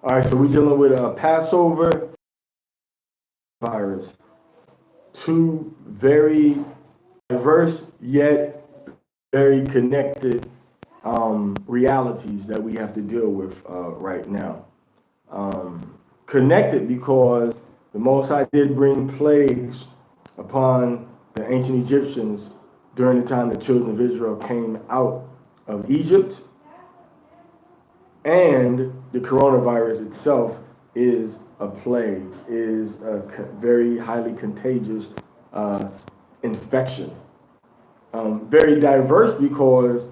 All right, so we're dealing with Passover virus. Two very diverse yet very connected realities that we have to deal with right now. Connected because the Most High did bring plagues upon the ancient Egyptians during the time the children of Israel came out of Egypt, and the coronavirus itself is a plague, is a very highly contagious infection. Very diverse because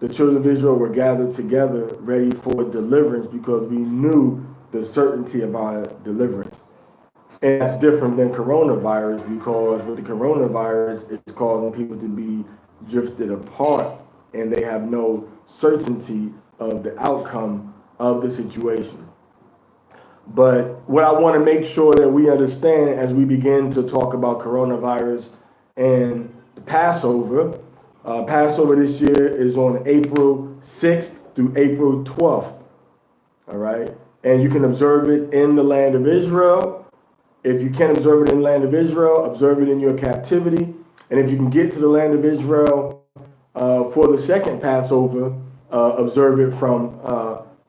the children of Israel were gathered together ready for deliverance because we knew the certainty of our deliverance. And that's different than coronavirus because with the coronavirus, it's causing people to be drifted apart and they have no certainty of the outcome of the situation. But what I want to make sure that we understand as we begin to talk about coronavirus and the Passover, Passover this year is on April 6th through April 12th. All right. And you can observe it in the land of Israel. If you can't observe it in the land of Israel, observe it in your captivity. And if you can get to the land of Israel for the second Passover, observe it from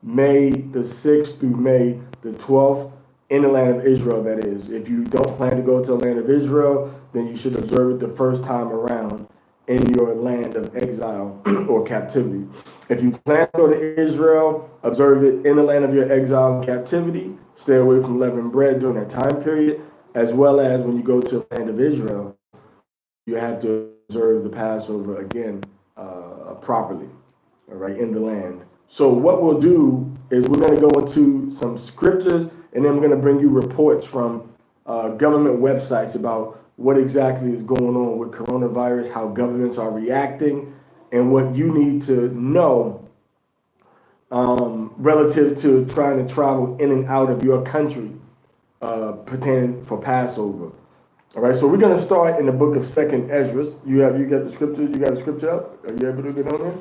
May the 6th through May the 12th in the land of Israel, that is. If you don't plan to go to the land of Israel, then you should observe it the first time around in your land of exile or captivity. If you plan to go to Israel, observe it in the land of your exile and captivity. Stay away from leavened bread during that time period, as well as when you go to the land of Israel, you have to observe the Passover again properly, all right, in the land. So what we'll do is we're going to go into some scriptures, and then we're going to bring you reports from government websites about what exactly is going on with coronavirus, how governments are reacting, and what you need to know relative to trying to travel in and out of your country pertaining for Passover. All right, so we're going to start in the book of Second Ezra. You got the scripture. You got the scripture up. Are you able to get on there?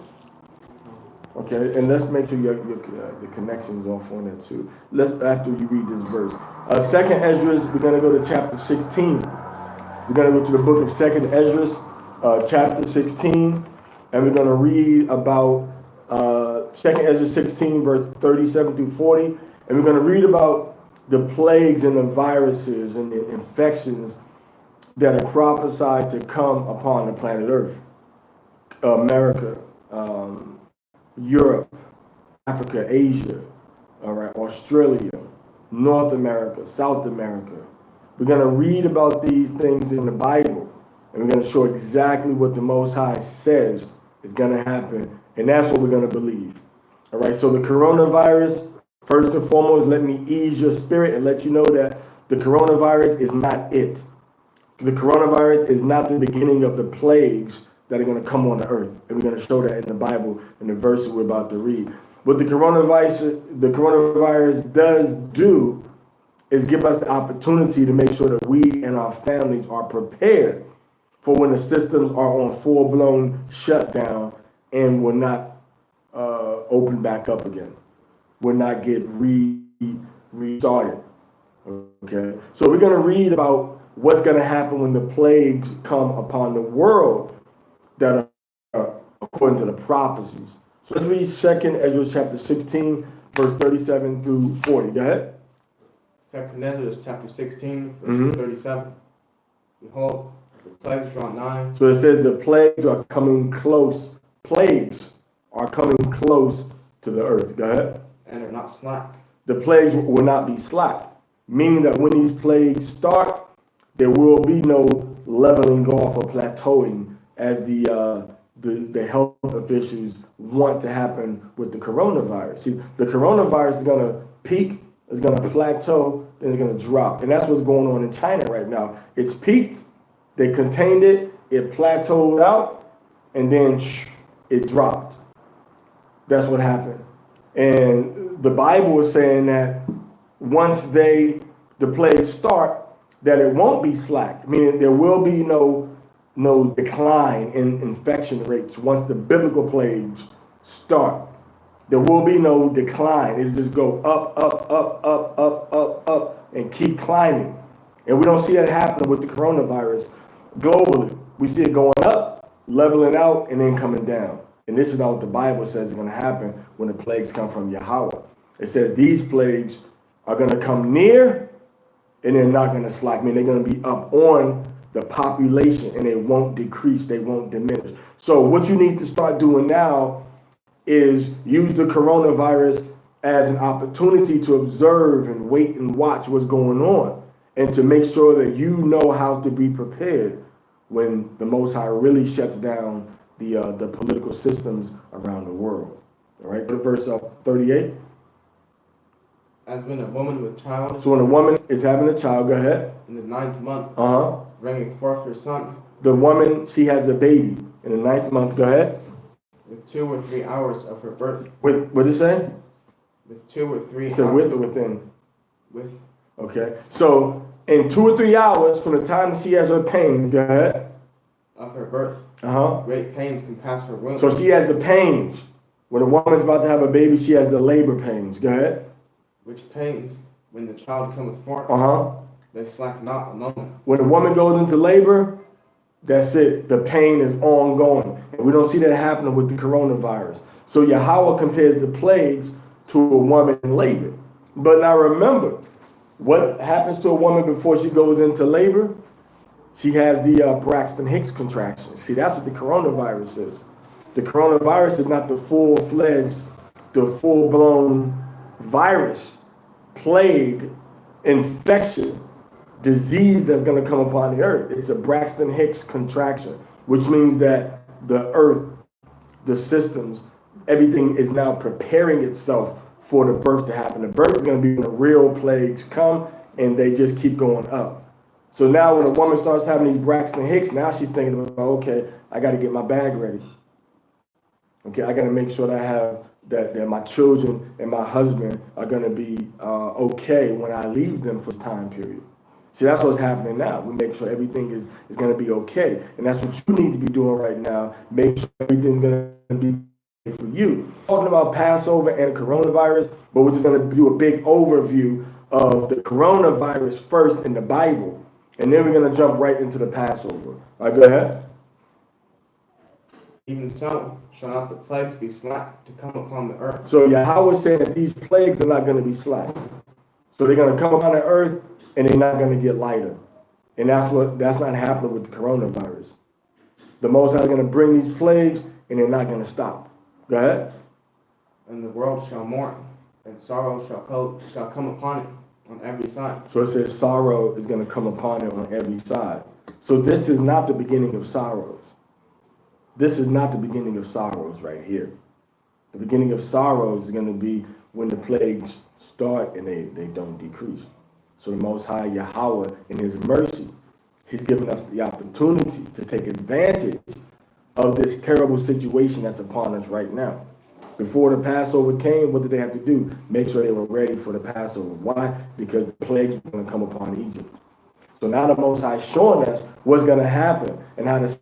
Okay, and let's make sure the connection is off on that too. After you read this verse, Second Ezra, we're going to go to chapter 16. We're going to go to the book of Second Ezra, chapter 16, and we're going to read about Second Ezra 16, verse 37 through 40, and we're going to read about the plagues and the viruses and the infections that are prophesied to come upon the planet Earth, America, Europe, Africa, Asia, all right, Australia, North America, South America. We're going to read about these things in the Bible, and we're going to show exactly what the Most High says is going to happen, and that's what we're going to believe. All right, so the coronavirus, first and foremost, let me ease your spirit and let you know that the coronavirus is not it. The coronavirus is not the beginning of the plagues that are going to come on the earth. And we're going to show that in the Bible, in the verses we're about to read. What the coronavirus does do is give us the opportunity to make sure that we and our families are prepared for when the systems are on full-blown shutdown and will not open back up again, will not get restarted. Okay, so we're going to read about what's going to happen when the plagues come upon the world that are according to the prophecies. So let's read 2 Ezra chapter 16, verse 37 through 40. Go ahead. 2 Ezra chapter 16, verse 37. Behold, the plagues draw nigh. So it says the plagues are coming close. Plagues are coming close to the earth. Go ahead. And are not slack. The plagues will not be slack, meaning that when these plagues start, there will be no leveling off or plateauing as the health officials want to happen with the coronavirus. See, the coronavirus is going to peak, it's going to plateau, then it's going to drop. And that's what's going on in China right now. It's peaked, they contained it, it plateaued out, and then it dropped. That's what happened. And the Bible is saying that once the plagues start, that it won't be slack, meaning there will be no decline in infection rates once the biblical plagues start. There will be no decline. It'll just go up, up, up, up, up, up, up, and keep climbing. And we don't see that happening with the coronavirus globally. We see it going up, leveling out, and then coming down. And this is not what the Bible says is going to happen when the plagues come from Yahweh. It says these plagues are going to come near, and they're not going to slack. I mean, they're going to be up on the population, and they won't decrease, they won't diminish. So what you need to start doing now is use the coronavirus as an opportunity to observe and wait and watch what's going on, and to make sure that you know how to be prepared when the Most High really shuts down the political systems around the world. All right, verse 38. As when a woman with child So when a woman is having a child, go ahead. in the 9th month, Uh-huh. bringing forth her son, The woman, she has a baby in the 9th month, go ahead. with 2 or 3 hours of her birth, What did it say? with 2 or 3 It said hours with or within? with Okay. So in 2 or 3 hours from the time she has her pains, go ahead. of her birth, Uh-huh. great pains can pass her womb. So she has the pains. When a woman's about to have a baby, she has the labor pains. Go ahead. Which pains, when the child cometh forth, Uh-huh. they slack not a moment. When a woman goes into labor, that's it. The pain is ongoing. And we don't see that happening with the coronavirus. So Yahweh compares the plagues to a woman in labor. But now remember, what happens to a woman before she goes into labor? She has the Braxton Hicks contraction. See, that's what the coronavirus is. The coronavirus is not the full-fledged, the full-blown virus, plague, infection, disease that's going to come upon the earth. It's a Braxton Hicks contraction, which means that the earth, the systems, everything is now preparing itself for the birth to happen. The birth is going to be when the real plagues come, and they just keep going up. So now when a woman starts having these Braxton Hicks, now she's thinking about, okay, I got to get my bag ready. Okay, I got to make sure that I have that my children and my husband are going to be okay when I leave them for this time period. See, that's what's happening now. We make sure everything is going to be okay. And that's what you need to be doing right now. Make sure everything's going to be for you. Talking about Passover and coronavirus, but we're just going to do a big overview of the coronavirus first in the Bible. And then we're going to jump right into the Passover. All right, go ahead. Even so, shall not the plagues be slack to come upon the earth. So Yahweh is saying that these plagues are not going to be slack. So they're going to come upon the earth, and they're not going to get lighter. And that's not happening with the coronavirus. The Most High is going to bring these plagues, and they're not going to stop. Go ahead. And the world shall mourn, and sorrow shall come upon it on every side. So it says sorrow is going to come upon it on every side. So this is not the beginning of sorrows. This is not the beginning of sorrows right here. The beginning of sorrows is going to be when the plagues start and they don't decrease. So the Most High Yahweh, in His mercy, He's given us the opportunity to take advantage of this terrible situation that's upon us right now. Before the Passover came, what did they have to do? Make sure they were ready for the Passover. Why? Because the plagues were going to come upon Egypt. So now the Most High is showing us what's going to happen and how the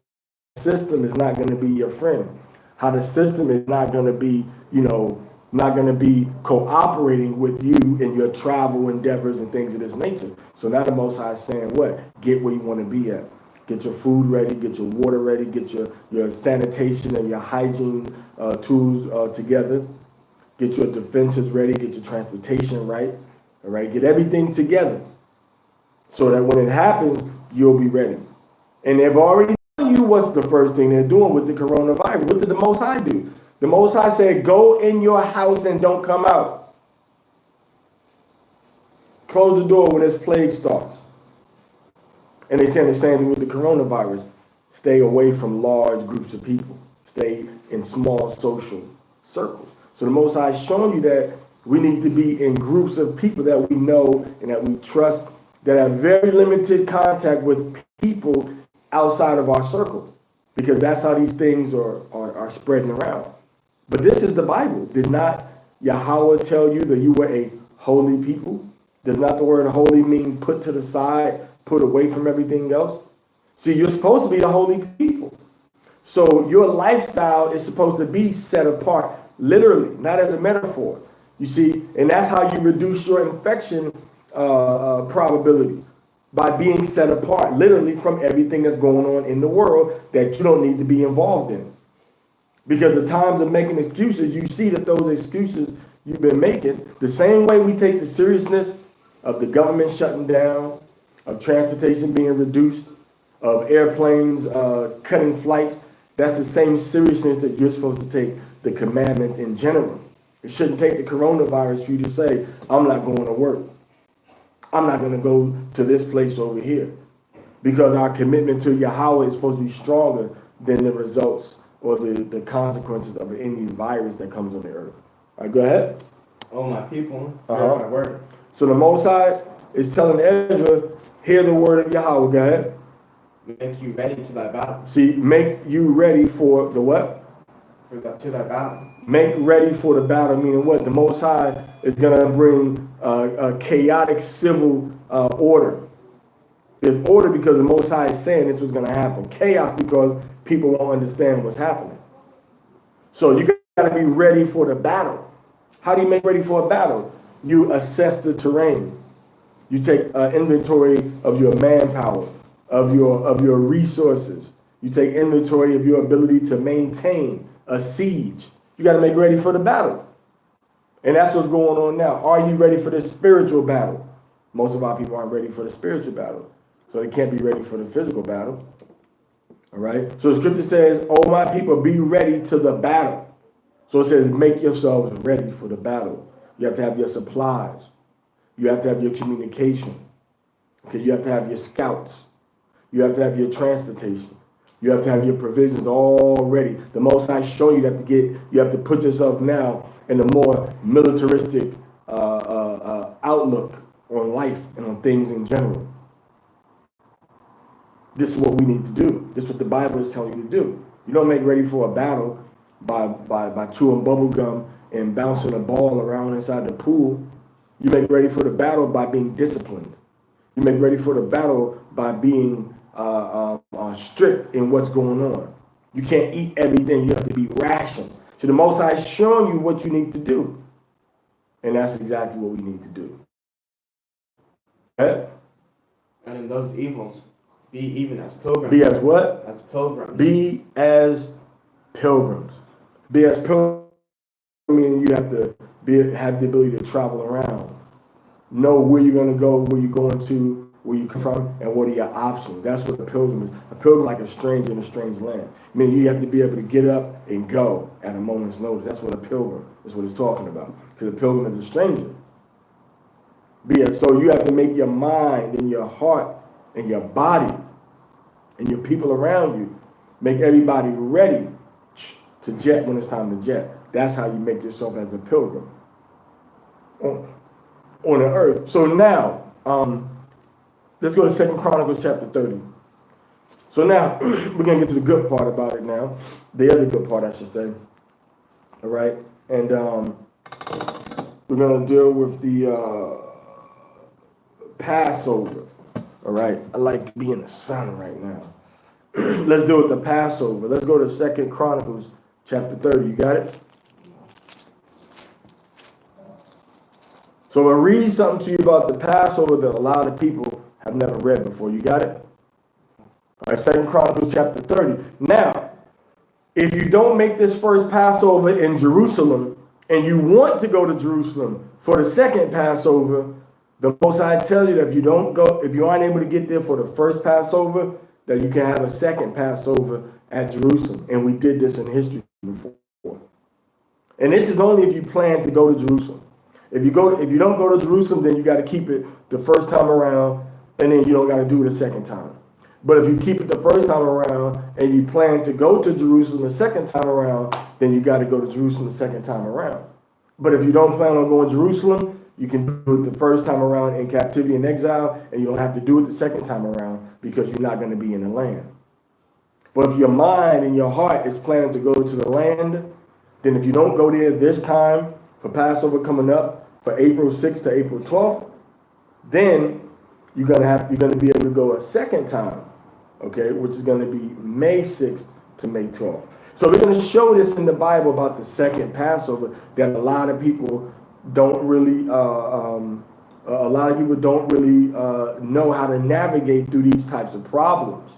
system is not going to be your friend. How the system is not going to be, not going to be cooperating with you in your travel endeavors and things of this nature. So now the Most High is saying what? Get where you want to be at. Get your food ready, get your water ready, get your sanitation and your hygiene tools together. Get your defenses ready, get your transportation right. All right, get everything together so that when it happens, you'll be ready. And they've already told you what's the first thing they're doing with the coronavirus. What did the Most High do? The Most High said, go in your house and don't come out. Close the door when this plague starts. And they saying the same thing with the coronavirus. Stay away from large groups of people. Stay in small social circles. So the Most High is showing you that we need to be in groups of people that we know and that we trust, that have very limited contact with people outside of our circle. Because that's how these things are spreading around. But this is the Bible. Did not Yahweh tell you that you were a holy people? Does not the word holy mean put to the side, put away from everything else? See, you're supposed to be the holy people. So your lifestyle is supposed to be set apart literally, not as a metaphor. You see, and that's how you reduce your infection probability, by being set apart, literally, from everything that's going on in the world that you don't need to be involved in. Because the times of making excuses, you see that those excuses you've been making, the same way we take the seriousness of the government shutting down, of transportation being reduced, of airplanes cutting flights, that's the same seriousness that you're supposed to take the commandments in general. It shouldn't take the coronavirus for you to say, I'm not going to work. I'm not going to go to this place over here. Because our commitment to Yahweh is supposed to be stronger than the results or the consequences of any virus that comes on the earth. All right, go ahead. Oh, my people, hear my word. So the Most High is telling Ezra, hear the word of Yahweh. Go ahead. Make you ready to thy battle. See, make you ready for the what? To thy battle. Make ready for the battle, meaning what? The Most High is going to bring a chaotic civil order. There's order because the Most High is saying this was going to happen. Chaos because people won't understand what's happening. So you got to be ready for the battle. How do you make ready for a battle? You assess the terrain. You take inventory of your manpower, of your resources. You take inventory of your ability to maintain a siege. You got to make ready for the battle. And that's what's going on now. Are you ready for the spiritual battle? Most of our people aren't ready for the spiritual battle. So they can't be ready for the physical battle. All right? So the scripture says, oh, my people, be ready to the battle. So it says, make yourselves ready for the battle. You have to have your supplies. You have to have your communication. Okay, you have to have your scouts. You have to have your transportation. You have to have your provisions all ready. The Most High showing you have to put yourself now in a more militaristic outlook on life and on things in general. This is what we need to do. This is what the Bible is telling you to do. You don't make ready for a battle by chewing bubble gum and bouncing a ball around inside the pool. You make ready for the battle by being disciplined. You make ready for the battle by being strict in what's going on. You can't eat everything. You have to be rational. So the Most High is showing you what you need to do. And that's exactly what we need to do. Okay? And in those evils, be even as pilgrims. Be as what? As pilgrims. Be as pilgrims. Be as pilgrims, meaning you have to have the ability to travel around. Know where you're going to go, where you're going to, where you come from, and what are your options. That's what a pilgrim is. A pilgrim like a stranger in a strange land. I mean, you have to be able to get up and go at a moment's notice. That's what a pilgrim is what it's talking about. Because a pilgrim is a stranger. So you have to make your mind and your heart and your body and your people around you, make everybody ready to jet when it's time to jet. That's how you make yourself as a pilgrim on the earth. So now, let's go to 2 Chronicles chapter 30. So now, we're going to get to the good part about it now. The other good part, I should say. All right? And we're going to deal with the Passover. All right? I like to be in the sun right now. Let's deal with the Passover. Let's go to 2 Chronicles chapter 30. You got it? So I'm going to read something to you about the Passover that a lot of people have never read before. You got it? All right, 2 Chronicles chapter 30. Now, if you don't make this first Passover in Jerusalem, and you want to go to Jerusalem for the second Passover, the Most High tells you that if you aren't able to get there for the first Passover, that you can have a second Passover at Jerusalem. And we did this in history before. And this is only if you plan to go to Jerusalem. If you don't go to Jerusalem, then you got to keep it the first time around, and then you don't got to do it a second time. But if you keep it the first time around and you plan to go to Jerusalem the second time around, then you got to go to Jerusalem the second time around. But if you don't plan on going to Jerusalem, you can do it the first time around in captivity and exile, and you don't have to do it the second time around because you're not going to be in the land. But if your mind and your heart is planning to go to the land, then if you don't go there this time for Passover coming up for April 6th to April 12th, then you're gonna be able to go a second time, okay, which is going to be May 6th to May 12th. So we're going to show this in the Bible about the second Passover that a lot of people don't really, know how to navigate through these types of problems.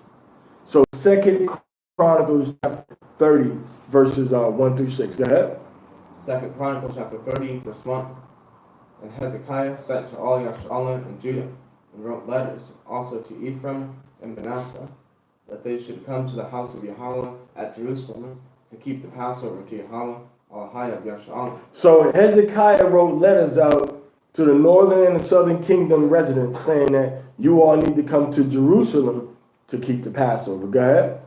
So 2 Chronicles chapter 30, verses 1 through 6. Go ahead. 2 Chronicles chapter 30, verse 1. And Hezekiah sent to all Yasharim and Judah, and wrote letters also to Ephraim and Manasseh, that they should come to the house of Yahweh at Jerusalem to keep the Passover to Yahweh, Alahai of Yasharim. So Hezekiah wrote letters out to the northern and the southern kingdom residents saying that you all need to come to Jerusalem to keep the Passover. Go ahead.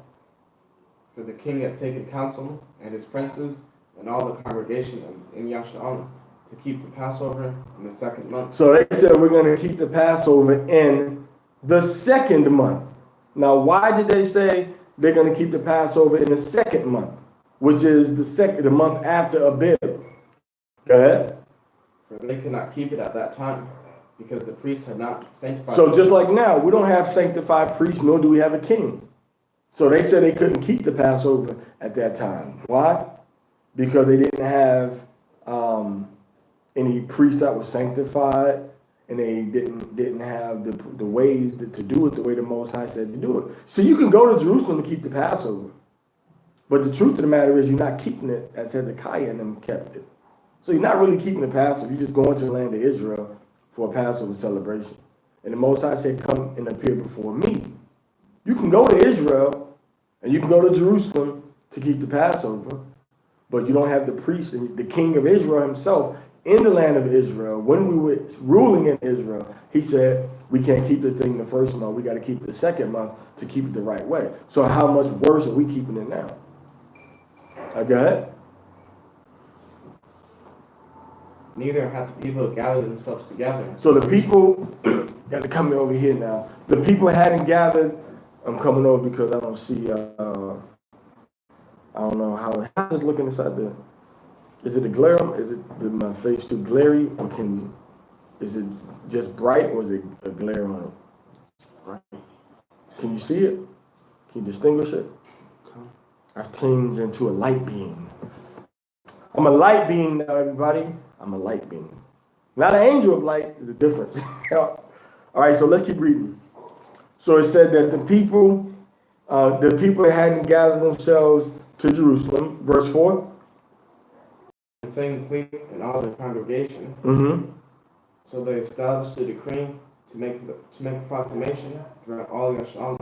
For the king had taken counsel, and his princes, and all the congregation in Yasharim, to keep the Passover in the second month. So they said we're going to keep the Passover in the second month. Now, why did they say they're going to keep the Passover in the second month, which is the month after Abib? Go ahead. For they could not keep it at that time, because the priests had not sanctified. So just like now, we don't have sanctified priests, nor do we have a king. So they said they couldn't keep the Passover at that time. Why? Because they didn't have any priests that were sanctified, and they didn't have the ways to do it the way the Most High said to do it. So you can go to Jerusalem to keep the Passover, but the truth of the matter is you're not keeping it as Hezekiah and them kept it. So you're not really keeping the Passover. You're just going to the land of Israel for a Passover celebration. And the Most High said, come and appear before me. You can go to Israel and you can go to Jerusalem to keep the Passover, but you don't have the priest and the king of Israel himself in the land of Israel. When we were ruling in Israel, he said, we can't keep this thing the first month. We got to keep it the second month to keep it the right way. So how much worse are we keeping it now? Go ahead. Neither had the people gathered themselves together. So the people, got to come over here now. The people hadn't gathered. I'm coming over because I don't see, I don't know how is looking inside the, is it a glare? Is it my face too glary? Or is it just bright or is it a glare on it? Bright. Can you see it? Can you distinguish it? I've changed into a light being. I'm a light being now, everybody. I'm a light being. Not an angel of light, there's a difference. All right, so let's keep reading. So it said that the people hadn't gathered themselves to Jerusalem. Verse 4. The thing clear in all the congregation. Mm-hmm. So they established a decree to make a proclamation throughout all Yasharim,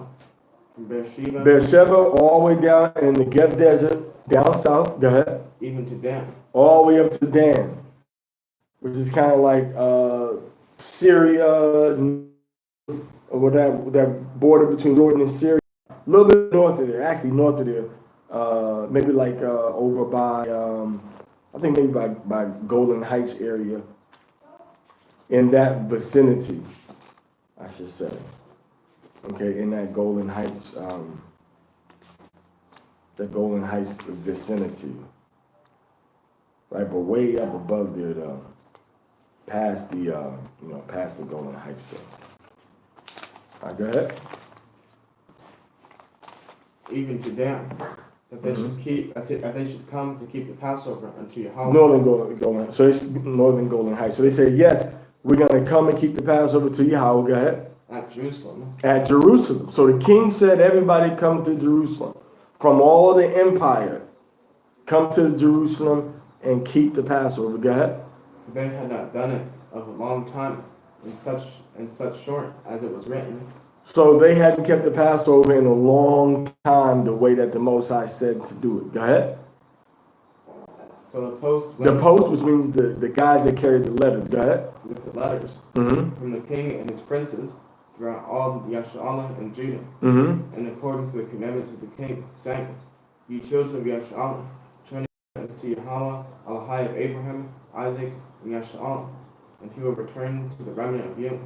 from Beersheba all the way down in the Negev desert, down south. Go ahead. Even to Dan. All the way up to Dan, which is kind of like Syria, or that border between Jordan and Syria. A little bit north of there, actually north of there, maybe like over by, I think maybe by Golden Heights area. In that vicinity, I should say. Okay, in that Golden Heights, vicinity. Right, but way up above there though. Past the, past the Golden Heights though. All right, go ahead. Even to them, that they should come to keep the Passover unto Yahweh. Golden. So it's Northern Golden Heights. So they say, yes, we're going to come and keep the Passover to Yahweh. Go ahead. At Jerusalem. At Jerusalem. So the king said, everybody come to Jerusalem. From all the empire, come to Jerusalem and keep the Passover. Go ahead. They had not done it of a long time, in such short as it was written. So they hadn't kept the Passover in a long time the way that the Most High said to do it. Go ahead. So the post, which means the guys that carried the letters. Go ahead. With the letters from the king and his princes throughout all the Yasharim and Judah, in accordance to the commandments of the king, saying, "You children of Yasharim, turn to Yahweh, Alahai of Abraham, Isaac, and Yasharim, and he will return to the remnant of you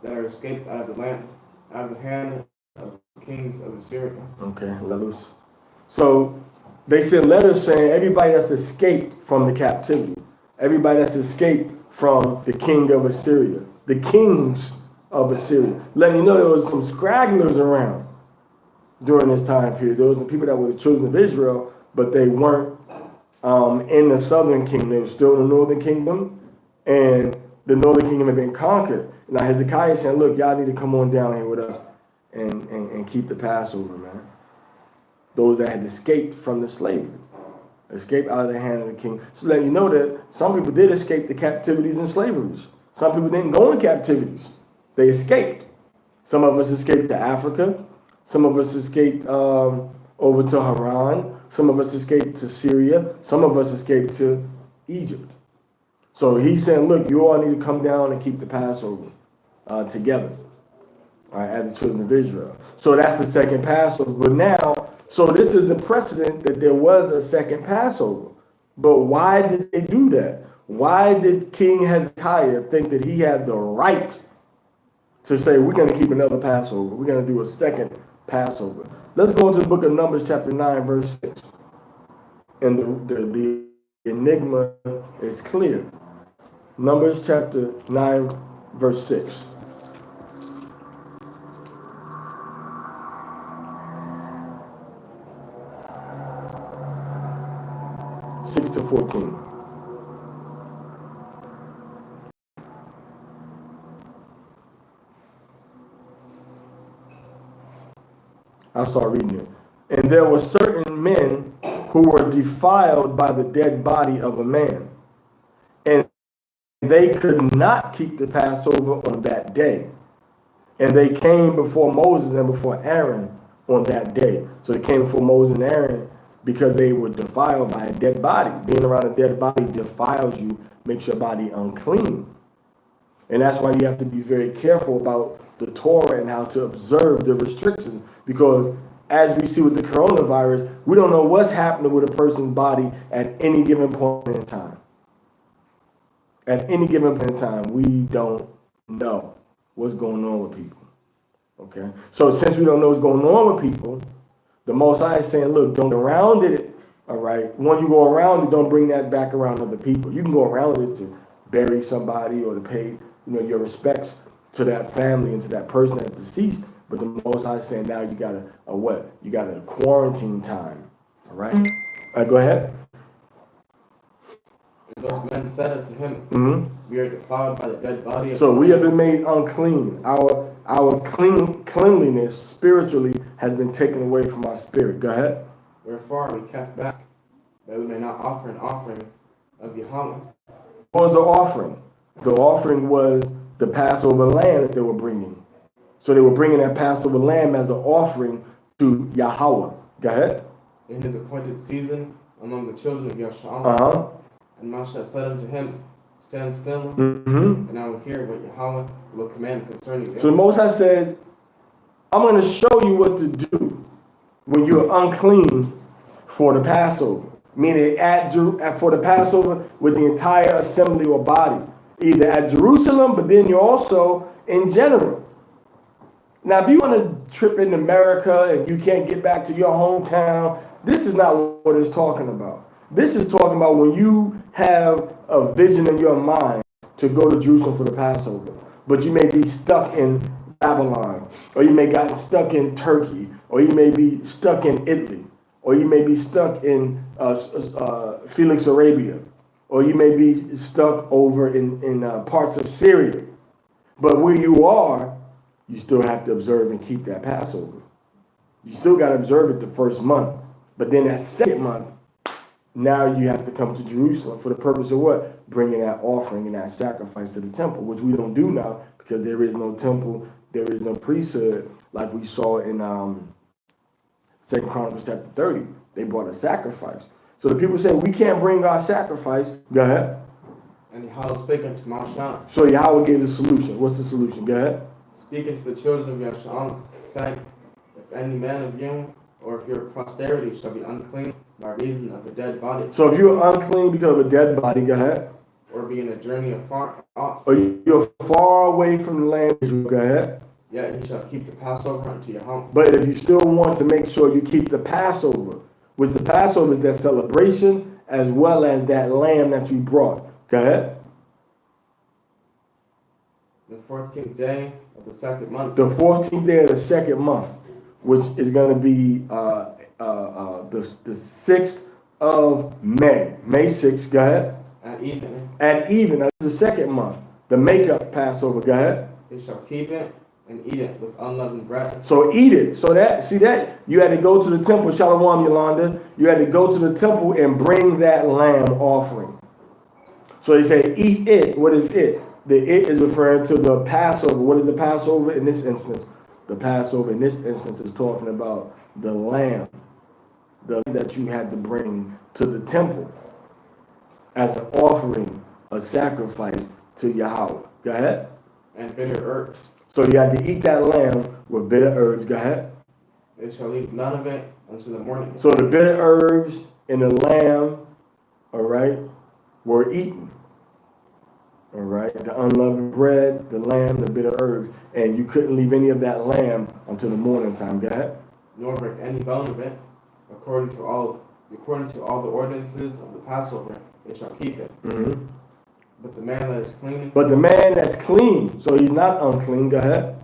that are escaped out of the land, out of the hand of the kings of Assyria." Okay, Lalus. So they sent letters saying everybody that's escaped from the captivity, everybody that's escaped from the king of Assyria, the kings of Assyria, letting you know there was some scragglers around. during this time period. Those are the people that were the children of Israel, but they weren't in the southern kingdom. They were still in the northern kingdom, and the northern kingdom had been conquered. Now Hezekiah said, look, y'all need to come on down here with us and keep the Passover, man. Those that had escaped from the slavery, escaped out of the hand of the king. So let you know that some people did escape the captivities and slaveries. Some people didn't go in captivities. They escaped. Some of us escaped to Africa. Some of us escaped over to Haran. Some of us escaped to Syria. Some of us escaped to Egypt. So he's saying, look, you all need to come down and keep the Passover together, all right, as the children of Israel. So that's the second Passover. But now, so this is the precedent that there was a second Passover. But why did they do that? Why did King Hezekiah think that he had the right to say, we're going to keep another Passover? We're going to do a second Passover. Let's go into the book of Numbers chapter 9, verse 6. And the enigma is clear. Numbers chapter 9, verse 6. To 14. I'll start reading it. And there were certain men who were defiled by the dead body of a man, and they could not keep the Passover on that day. And they came before Moses and before Aaron on that day. So they came before Moses and Aaron because they were defiled by a dead body. Being around a dead body defiles you, makes your body unclean. And that's why you have to be very careful about the Torah and how to observe the restrictions. Because as we see with the coronavirus, we don't know what's happening with a person's body at any given point in time. At any given point in time, we don't know what's going on with people. Okay? So since we don't know what's going on with people, the Most High is saying, look, don't go around it, all right? When you go around it, don't bring that back around other people. You can go around it to bury somebody or to pay, your respects to that family and to that person that's deceased. But the Most High is saying now you got You got a quarantine time, all right? All right, go ahead. And those men said unto him, we are defiled by the dead body. So we have been made unclean. Our cleanliness spiritually has been taken away from our spirit. Go ahead. Wherefore we kept back, that we may not offer an offering of Yahweh. What was the offering? The offering was the Passover lamb that they were bringing. So they were bringing that Passover lamb as an offering to Yahweh. Go ahead. In his appointed season among the children of Yahshua. And Moshe said unto him, stand still, and I will hear what Yahweh will command concerning you. So the Most High said, I'm going to show you what to do when you're unclean for the Passover. Meaning for the Passover with the entire assembly or body. Either at Jerusalem, but then you're also in general. Now, if you want to trip in America and you can't get back to your hometown, this is not what it's talking about. This is talking about when you have a vision in your mind to go to Jerusalem for the Passover, but you may be stuck in Babylon, or you may gotten stuck in Turkey, or you may be stuck in Italy, or you may be stuck in Felix, Arabia, or you may be stuck over in parts of Syria. But where you are, you still have to observe and keep that Passover. You still got to observe it the first month, but then that second month, now you have to come to Jerusalem for the purpose of what? Bringing that offering and that sacrifice to the temple, which we don't do now because there is no temple, there is no priesthood like we saw in 2 Chronicles chapter 30. They brought a sacrifice. So the people say, we can't bring our sacrifice. Go ahead. And Yahweh spake unto Moshe. So Yahweh gave the solution. What's the solution? Go ahead. Speak unto the children of Yahshua, saying, if any man of you, or if your posterity shall be unclean by reason of a dead body. So if you're unclean because of a dead body, go ahead. Or be in a journey afar off. Or you're far away from the land of Israel, go ahead. Yet you shall keep the Passover unto your home. But if you still want to make sure you keep the Passover, which the Passover is that celebration as well as that lamb that you brought. Go ahead. The 14th day of the second month. The 14th day of the second month. which is going to be the 6th of May. May 6th, go ahead. At even. At even, that's the second month. The makeup Passover, go ahead. They shall keep it and eat it with unleavened bread. So eat it. So that, you had to go to the temple, Shalom Yolanda. You had to go to the temple and bring that lamb offering. So they say, eat it. What is it? The it is referring to the Passover. What is the Passover in this instance? The Passover in this instance is talking about the lamb that you had to bring to the temple as an offering, a sacrifice to Yahweh. Go ahead. And bitter herbs. So you had to eat that lamb with bitter herbs. Go ahead. They shall eat none of it until the morning. So the bitter herbs and the lamb, all right, were eaten. All right, the unleavened bread, the lamb, the bitter herbs, and you couldn't leave any of that lamb until the morning time. Go ahead. Nor break any bone of it, according to all the ordinances of the Passover, they shall keep it. Mm-hmm. But the man that is clean. But the man that's clean, so he's not unclean. Go ahead.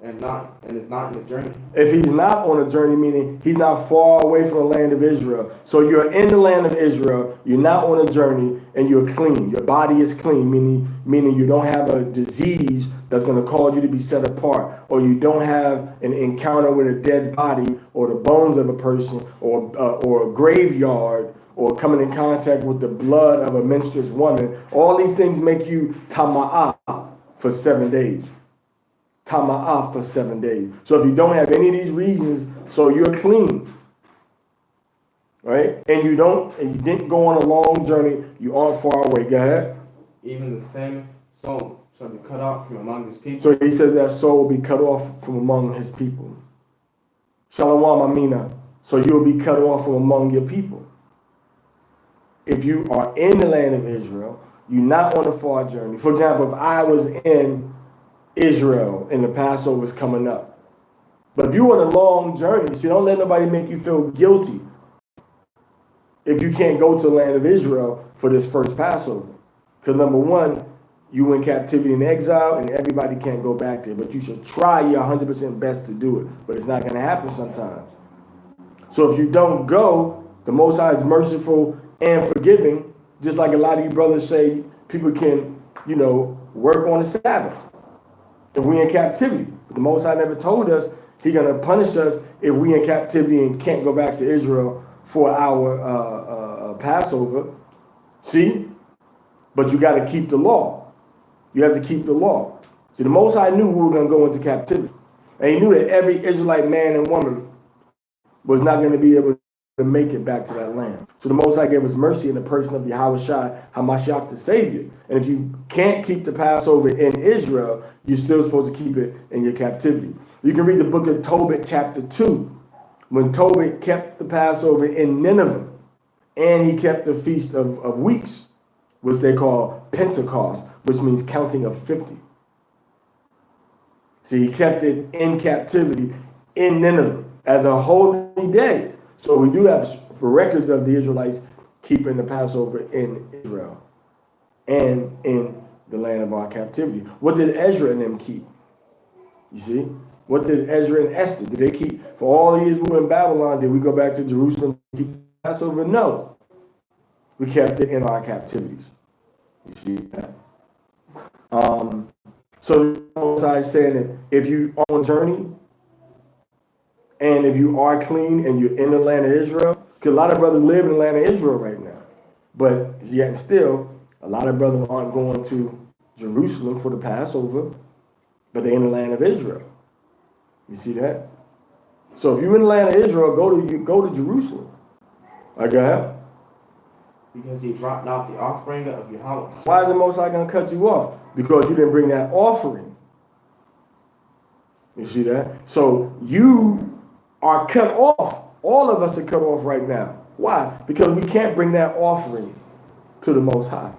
And is not in a journey. If he's not on a journey, meaning he's not far away from the land of Israel. So you're in the land of Israel, you're not on a journey, and you're clean. Your body is clean, meaning you don't have a disease that's going to cause you to be set apart, or you don't have an encounter with a dead body or the bones of a person or a graveyard or coming in contact with the blood of a menstruous woman. All these things make you tama'ah for 7 days. Tama'ah for 7 days. So if you don't have any of these reasons, so you're clean, right? And you didn't go on a long journey, you aren't far away. Go ahead. Even the same soul shall be cut off from among his people. So he says that soul will be cut off from among his people. Shalom Amina. So you'll be cut off from among your people. If you are in the land of Israel, you're not on a far journey. For example, if I was in Israel and the Passover is coming up. But if you're on a long journey, see, don't let nobody make you feel guilty if you can't go to the land of Israel for this first Passover. Because number one, you in captivity and exile, and everybody can't go back there. But you should try your 100% best to do it. But it's not going to happen sometimes. So if you don't go, the Most High is merciful and forgiving. Just like a lot of you brothers say, people can, work on the Sabbath if we in captivity. But the Most High never told us He's going to punish us if we in captivity and can't go back to Israel for our Passover. See? But you got to keep the law. You have to keep the law. See, the Most High knew we were going to go into captivity. And He knew that every Israelite man and woman was not going to be able to make it back to that land. So the Most High gave us mercy in the person of Yahweh Shai, HaMashiach, the Savior. And if you can't keep the Passover in Israel, you're still supposed to keep it in your captivity. You can read the book of Tobit, chapter 2, when Tobit kept the Passover in Nineveh, and he kept the Feast of Weeks, which they call Pentecost, which means counting of 50. See, he kept it in captivity in Nineveh as a holy day. So we do have for records of the Israelites keeping the Passover in Israel and in the land of our captivity. What did Ezra and them keep? You see? What did Ezra and Esther, did they keep? For all the years we were in Babylon, did we go back to Jerusalem to keep the Passover? No. We kept it in our captivities. You see that? So the Most High is saying that if you are on a journey, and if you are clean and you're in the land of Israel, because a lot of brothers live in the land of Israel right now, but yet still, a lot of brothers aren't going to Jerusalem for the Passover, but they're in the land of Israel. You see that? So if you're in the land of Israel, go to Jerusalem. Okay? Because He brought not the offering of Yahweh. Why is the Most High going to cut you off? Because you didn't bring that offering. You see that? So you are cut off. All of us are cut off right now. Why? Because we can't bring that offering to the Most High.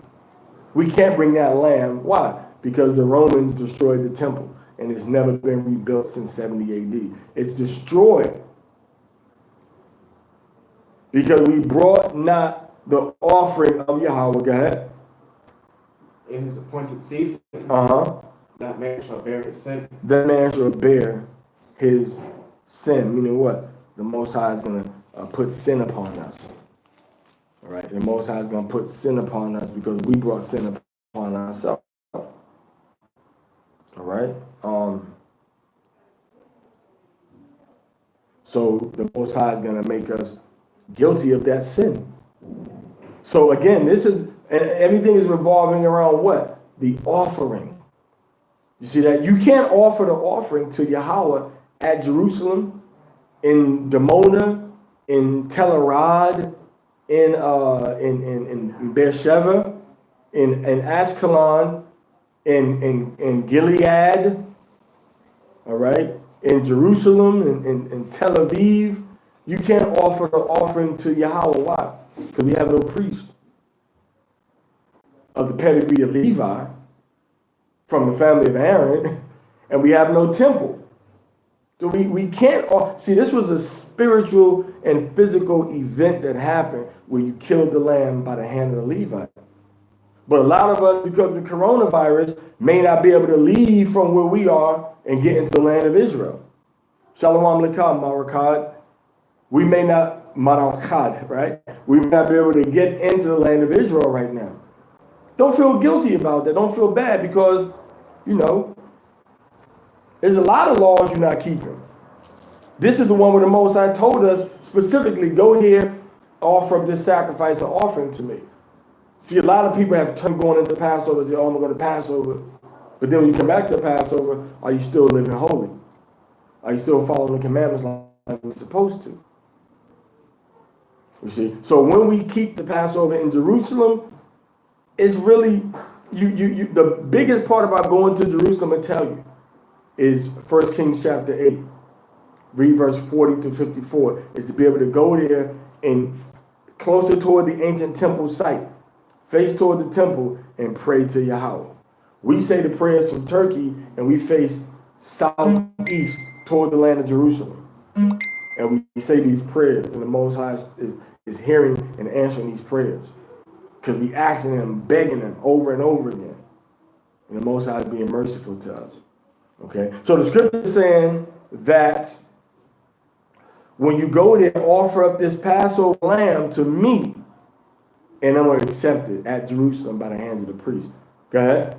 We can't bring that lamb. Why? Because the Romans destroyed the temple, and it's never been rebuilt since 70 AD. It's destroyed because we brought not the offering of Yahweh. Go ahead. In His appointed season, that man shall bear his sin. That man shall bear his sin, meaning what? The Most High is going to put sin upon us. All right? The Most High is going to put sin upon us because we brought sin upon ourselves. All right? So the Most High is going to make us guilty of that sin. So again, everything is revolving around what? The offering. You see that? You can't offer the offering to Yahweh at Jerusalem, in Dimona, in Tel Arad, in Beersheba, in Ashkelon, in Gilead, all right, in Jerusalem, in Tel Aviv. You can't offer the offering to Yahweh. Why? Because we have no priest of the pedigree of Levi from the family of Aaron, and we have no temple. So we can't, see, this was a spiritual and physical event that happened where you killed the lamb by the hand of the Levite. But a lot of us, because of the coronavirus, may not be able to leave from where we are and get into the land of Israel. Shalom Lekam, Marakad. We may not, Marakad, right? We may not be able to get into the land of Israel right now. Don't feel guilty about that. Don't feel bad because, there's a lot of laws you're not keeping. This is the one where the Most High told us specifically, go here, offer up this sacrifice and offering to me. See, a lot of people have turned going into Passover, say, oh, I'm going to Passover. But then when you come back to Passover, are you still living holy? Are you still following the commandments like we're supposed to? You see? So when we keep the Passover in Jerusalem, it's really, the biggest part about going to Jerusalem, I tell you, is 1 Kings chapter 8, read verse 40 to 54, is to be able to go there and closer toward the ancient temple site, face toward the temple, and pray to Yahweh. We say the prayers from Turkey, and we face southeast toward the land of Jerusalem. And we say these prayers, and the Most High is hearing and answering these prayers. Because we asking him, begging him over and over again. And the Most High is being merciful to us. Okay? So the scripture is saying that when you go there, offer up this Passover lamb to me, and I'm going to accept it at Jerusalem by the hands of the priest. Go ahead.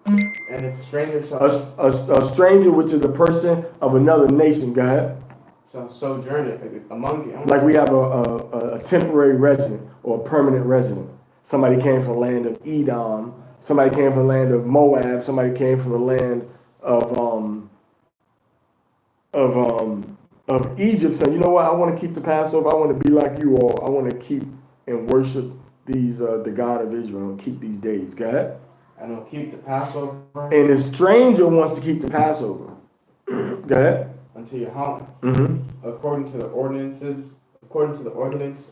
And if a stranger shall... A stranger, which is a person of another nation, go ahead. Shall sojourn among you. Like we have a temporary resident or a permanent resident. Somebody came from the land of Edom. Somebody came from the land of Moab. Somebody came from the land of Egypt, saying, you know what, I want to keep the Passover. I want to be like you all. I want to keep and worship these the God of Israel and keep these days. Go ahead. And will keep the Passover. And the stranger wants to keep the Passover. Go ahead. Unto your home, according to the ordinance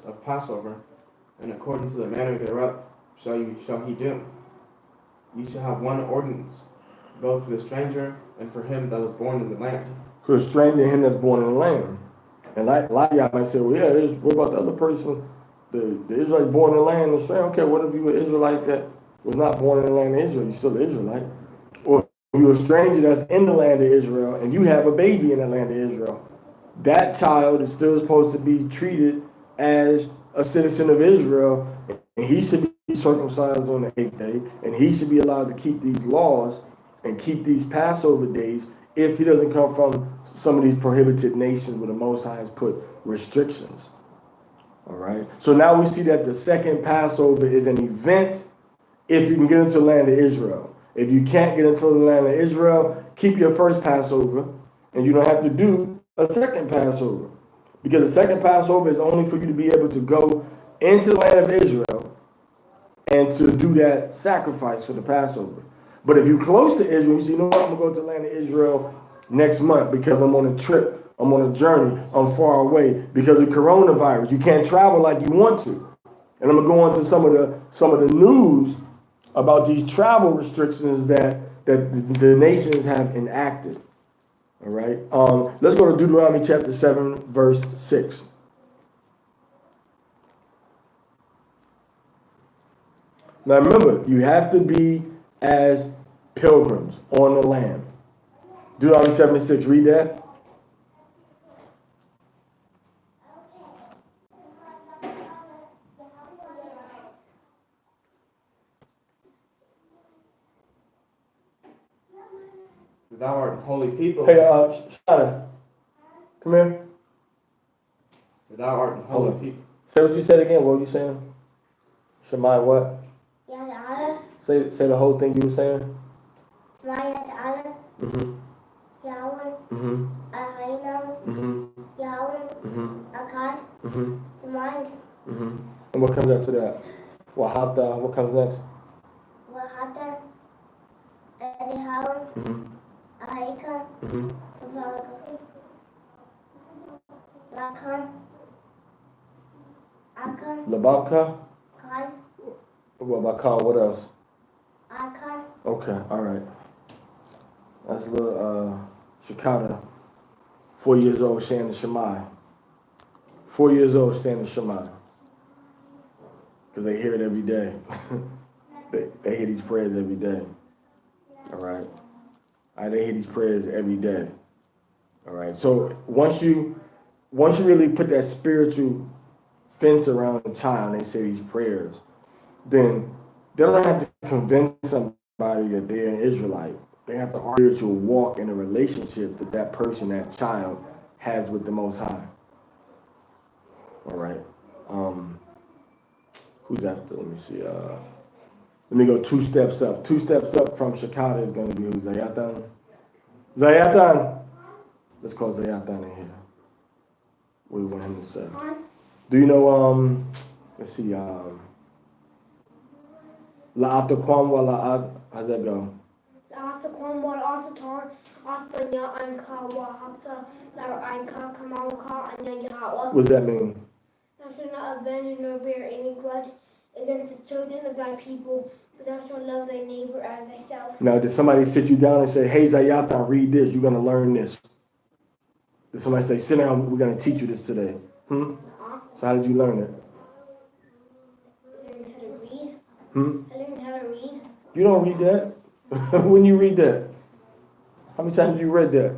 of Passover, and according to the manner thereof, shall he do. You shall have one ordinance, both for the stranger and for him that was born in the land. For the stranger and him that's born in the land. And like a lot of y'all might say, well, yeah, what about the other person, the Israelite born in the land, the stranger? Okay, what if you were an Israelite that was not born in the land of Israel? You're still an Israelite. Or if you're a stranger that's in the land of Israel and you have a baby in the land of Israel, that child is still supposed to be treated as a citizen of Israel, and he should be circumcised on the 8th day, and he should be allowed to keep these laws and keep these Passover days if he doesn't come from some of these prohibited nations where the Most High has put restrictions. All right? So now we see that the second Passover is an event if you can get into the land of Israel. If you can't get into the land of Israel, keep your first Passover, and you don't have to do a second Passover. Because the second Passover is only for you to be able to go into the land of Israel and to do that sacrifice for the Passover. But if you're close to Israel, you say, you know what, I'm going to go to the land of Israel next month because I'm on a trip, I'm on a journey, I'm far away because of coronavirus. You can't travel like you want to. And I'm going to go on to some of the news about these travel restrictions that the nations have enacted. All right. Let's go to Deuteronomy chapter 7, verse 6. Now remember, you have to be as pilgrims on the land. Deuteronomy 7:6, read that. If thou art an holy people. Hey, Shana, come here. If thou art an holy people. Say what you said again. What were you saying? Shema what? Say the whole thing you were saying. Mm-hmm. Mm-hmm. Mm-hmm. Mm-hmm. Mm-hmm. And what comes after that? Wahata. What comes next? Mm-hmm. Mm-hmm. Lababka. What about Khan? What else? Okay, all right. That's a little Shakata. 4 years old saying the Shema. 4 years old saying the Shema. Because they hear it every day. they hear these prayers every day. All right. They hear these prayers every day. All right. So once you really put that spiritual fence around the child and they say these prayers, then they don't have to convince somebody that they're an Israelite. They have to spiritual walk in a relationship that person, that child, has with the Most High. All right. Who's after? Let me see. Let me go 2 steps up. 2 steps up from Shakata is going to be who? Zayatan? Zayatan! Let's call Zayatan in here. What do you want him to say? Do you know, let's see, La'atakwam wa la'at, how's that go? La'atakwam wa la'atatar, Aspanya anka wa hafta, la'anka kamalka anya Yahweh. What does that mean? Thou shalt not avenge nor bear any grudge against the children of thy people, but thou shalt love thy neighbor as thyself. Now, did somebody sit you down and say, hey, Zayatan, read this, you're going to learn this? Did somebody say, sit down, we're going to teach you this today? So how did you learn it? I learned how to read. I learned how to read. You don't read that? When you read that? How many times have you read that?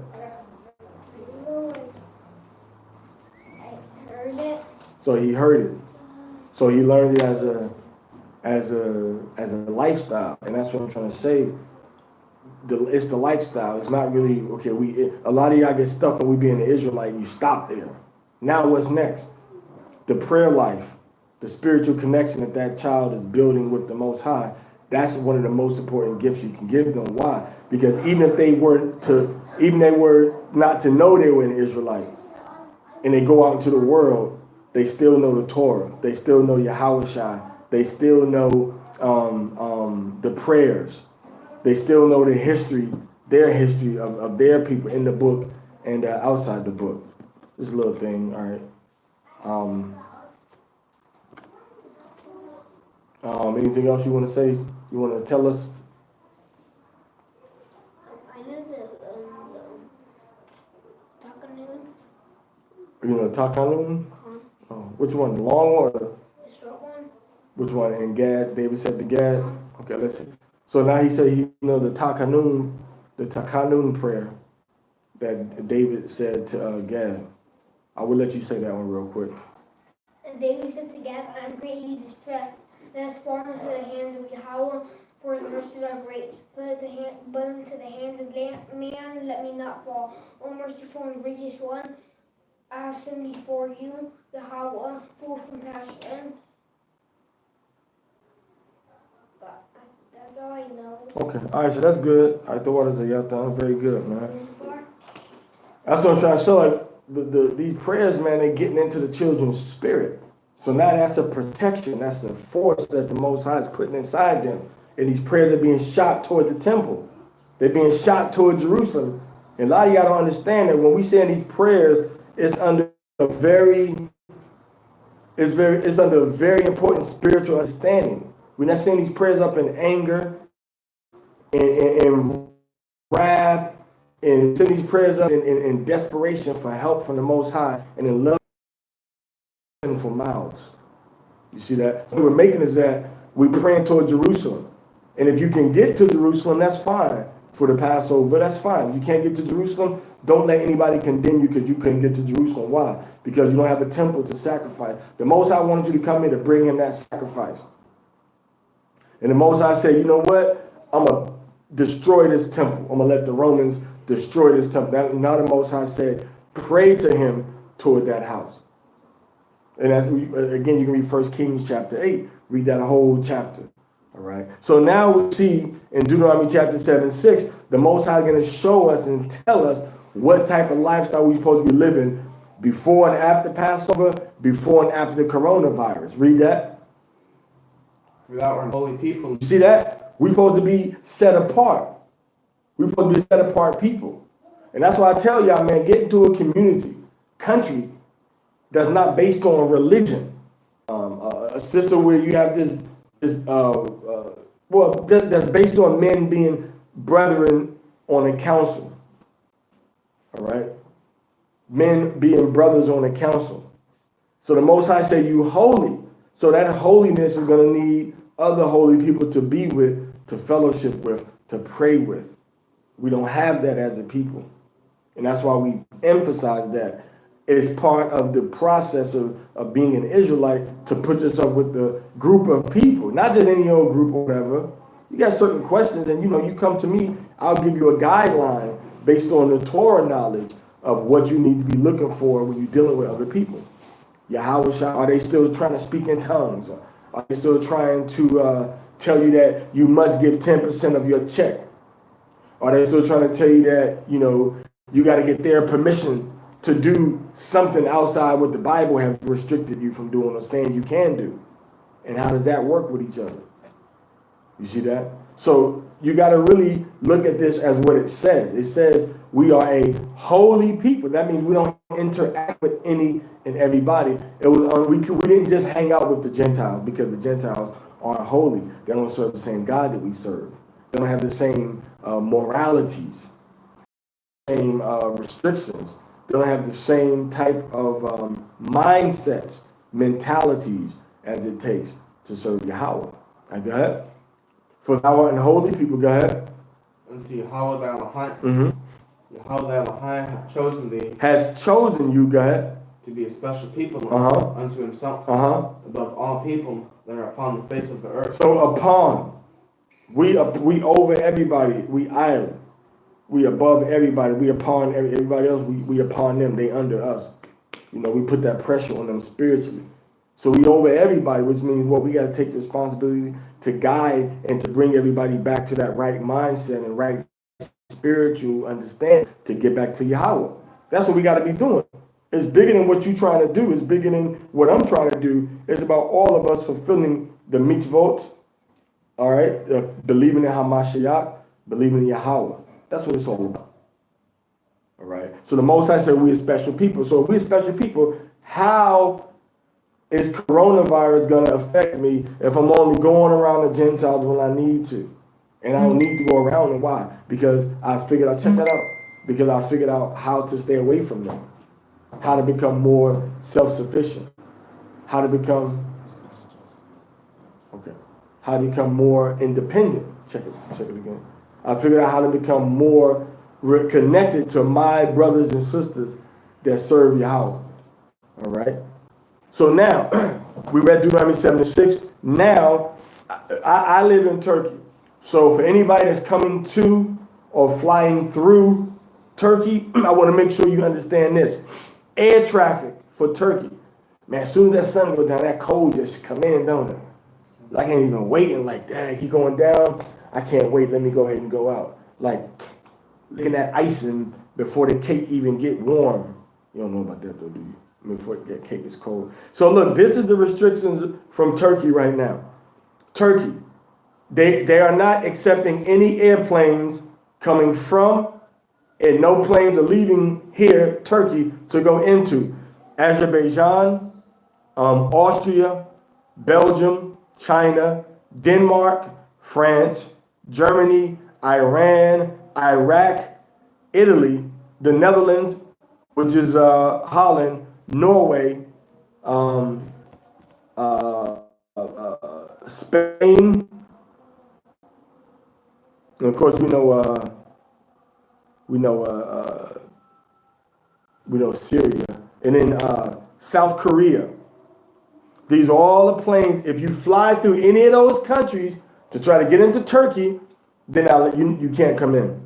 I heard it. So he heard it. So he learned it as a lifestyle. And that's what I'm trying to say. It's the lifestyle. It's not really, okay, a lot of y'all get stuck when we being an Israelite, you stop there. Now what's next? The prayer life, the spiritual connection that child is building with the Most High, that's one of the most important gifts you can give them. Why? Because even they were not to know they were an Israelite, and they go out into the world, they still know the Torah, they still know Yahushua, they still know the prayers, they still know the history, their history of their people in the book and outside the book. This little thing, all right. Anything else you want to say? You want to tell us? I know the Takanoon. You know the Takanoon? Which one? The long one or the short one? Which one? And Gad, David said to Gad? Okay, let's see. So now he said the Takanoon prayer that David said to Gad. I will let you say that one real quick. And David said to Gad, I am greatly distressed. Let us fall into the hands of Yahweh, for his mercies are great. But into the hands of man, let me not fall. O merciful and gracious one, I have sinned before you, Yahweh, full of compassion. That's all I know. Okay, all right, so that's good. I thought it was a very good, man. That's what I'm trying to show. Like these prayers, man, they're getting into the children's spirit. So now that's a protection. That's a force that the Most High is putting inside them. And these prayers are being shot toward the temple. They're being shot toward Jerusalem. And a lot of y'all don't understand that when we say these prayers, it's under a very important spiritual understanding. We're not saying these prayers up in anger and wrath, and send these prayers up in desperation for help from the Most High and in love sinful mouths. You see that? So what we're making is that we're praying toward Jerusalem. And if you can get to Jerusalem, that's fine. For the Passover, that's fine. If you can't get to Jerusalem, don't let anybody condemn you because you couldn't get to Jerusalem. Why? Because you don't have a temple to sacrifice. The Most High wanted you to come here to bring him that sacrifice. And the Most High said, you know what? destroy this temple. I'm going to let the Romans destroy this temple. Now the Most High said, pray to him toward that house. And again, you can read 1 Kings chapter 8. Read that whole chapter. All right. So now we see in Deuteronomy chapter 7:6, the Most High is going to show us and tell us what type of lifestyle we're supposed to be living before and after Passover, before and after the coronavirus. Read that. Without our holy people. You see that? We're supposed to be set apart. We're supposed to be set apart people. And that's why I tell y'all, man, get into a country that's not based on religion. A system where you have that's based on men being brethren on a council. All right? Men being brothers on a council. So the Most High said, you holy. So that holiness is going to need other holy people to be with, to fellowship with, to pray with. We don't have that as a people. And that's why we emphasize that. It's part of the process of being an Israelite to put yourself with the group of people, not just any old group or whatever. You got certain questions and, you come to me, I'll give you a guideline based on the Torah knowledge of what you need to be looking for when you're dealing with other people. Yahweh, are they still trying to speak in tongues? Are they still trying to tell you that you must give 10% of your check? Are they still trying to tell you that, you got to get their permission to do something outside what the Bible has restricted you from doing or saying you can do? And how does that work with each other? You see that? So you got to really look at this as what it says. It says we are a holy people. That means we don't interact with any and everybody. It was we didn't just hang out with the Gentiles because the Gentiles aren't holy. They don't serve the same God that we serve. They don't have the same moralities, same restrictions. They don't have the same type of mindsets, mentalities as it takes to serve Yahweh. Right, go ahead. For thou art holy people, go ahead. Unto Yahweh thy Elohim. Mm-hmm. Yahweh thy Elohim hath chosen thee. Has chosen you, go ahead. To be a special people unto himself. Above all people that are upon the face of the earth. So upon, we over everybody, we island. We above everybody. We upon everybody else. We upon them. They under us. We put that pressure on them spiritually. So we over everybody, which means we got to take the responsibility to guide and to bring everybody back to that right mindset and right spiritual understanding to get back to Yahweh. That's what we got to be doing. It's bigger than what you're trying to do. It's bigger than what I'm trying to do. It's about all of us fulfilling the mitzvot. All right, believing in Hamashiach, believing in Yahweh. That's what it's all about. All right. So the Most High said we're a special people. So if we're special people, how is coronavirus going to affect me if I'm only going around the Gentiles when I need to? And I don't need to go around them. Why? Because I figured out, check that out, because I figured out how to stay away from them, how to become more self-sufficient, how to become more independent. Check it again. I figured out how to become more connected to my brothers and sisters that serve Yahweh. All right? So now, we read Deuteronomy 7:6. Now, I live in Turkey. So for anybody that's coming to or flying through Turkey, I want to make sure you understand this. Air traffic for Turkey. Man, as soon as that sun goes down, that cold just come in, don't it? I can't even wait and like, dang, he going down. I can't wait. Let me go ahead and go out. Like looking at icing before the cake even get warm. You don't know about that though, do you? I mean, before that cake is cold. So look, this is the restrictions from Turkey right now. Turkey, they are not accepting any airplanes coming from, and no planes are leaving here, Turkey, to go into Azerbaijan, Austria, Belgium, China, Denmark, France, Germany, Iran, Iraq, Italy, the Netherlands, which is Holland, Norway, Spain, and of course we know Syria, and then South Korea. These are all the planes. If you fly through any of those countries to try to get into Turkey, then you can't come in.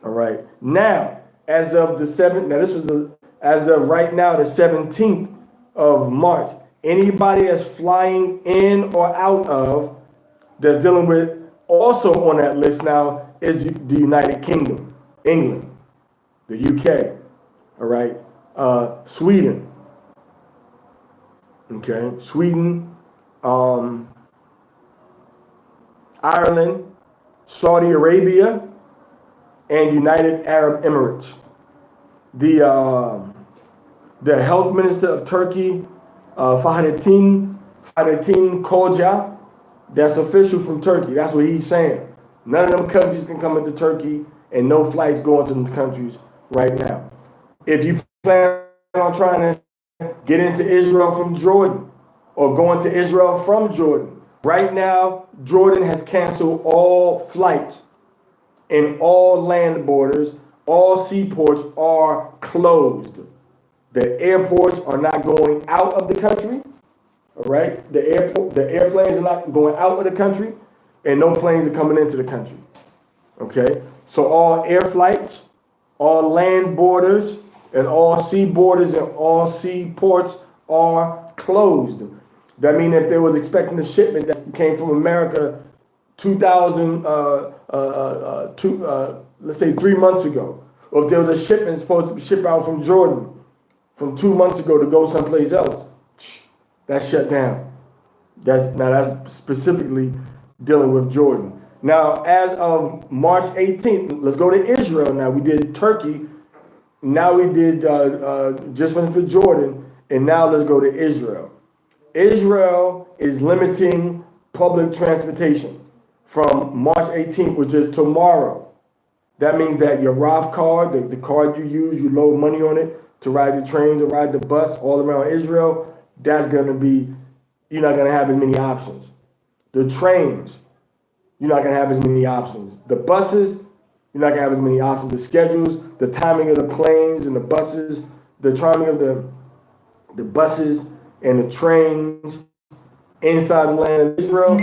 All right. Now, as of the 7th, now this was as of right now, the 17th of March, anybody that's flying in or out of that's dealing with also on that list now is the United Kingdom, England, the UK, all right, Sweden, okay, Sweden, Ireland, Saudi Arabia, and United Arab Emirates. The health minister of Turkey, Fahrettin Koca, that's official from Turkey. That's what he's saying. None of them countries can come into Turkey, and no flights going to them countries right now. If you plan on trying to get into Israel from Jordan or going to Israel from Jordan, right now, Jordan has canceled all flights and all land borders, all seaports are closed. The airports are not going out of the country, all right? The airplanes are not going out of the country, and no planes are coming into the country, okay? So all air flights, all land borders, and all sea borders and all seaports are closed. That means if they was expecting a shipment that came from America 3 months ago, or if there was a shipment supposed to be shipped out from Jordan from 2 months ago to go someplace else, that's shut down. That's specifically dealing with Jordan. Now, as of March 18th, let's go to Israel now. We did Turkey. Now we did just finished with Jordan, and now let's go to Israel. Israel is limiting public transportation from March 18th, which is tomorrow. That means that your RAF card, the card you use, you load money on it to ride the trains or ride the bus all around Israel, that's going to be, you're not going to have as many options. The trains, you're not going to have as many options. The buses, you're not going to have as many options. The schedules, the timing of the planes and the buses, the timing of the buses and the trains inside the land of Israel,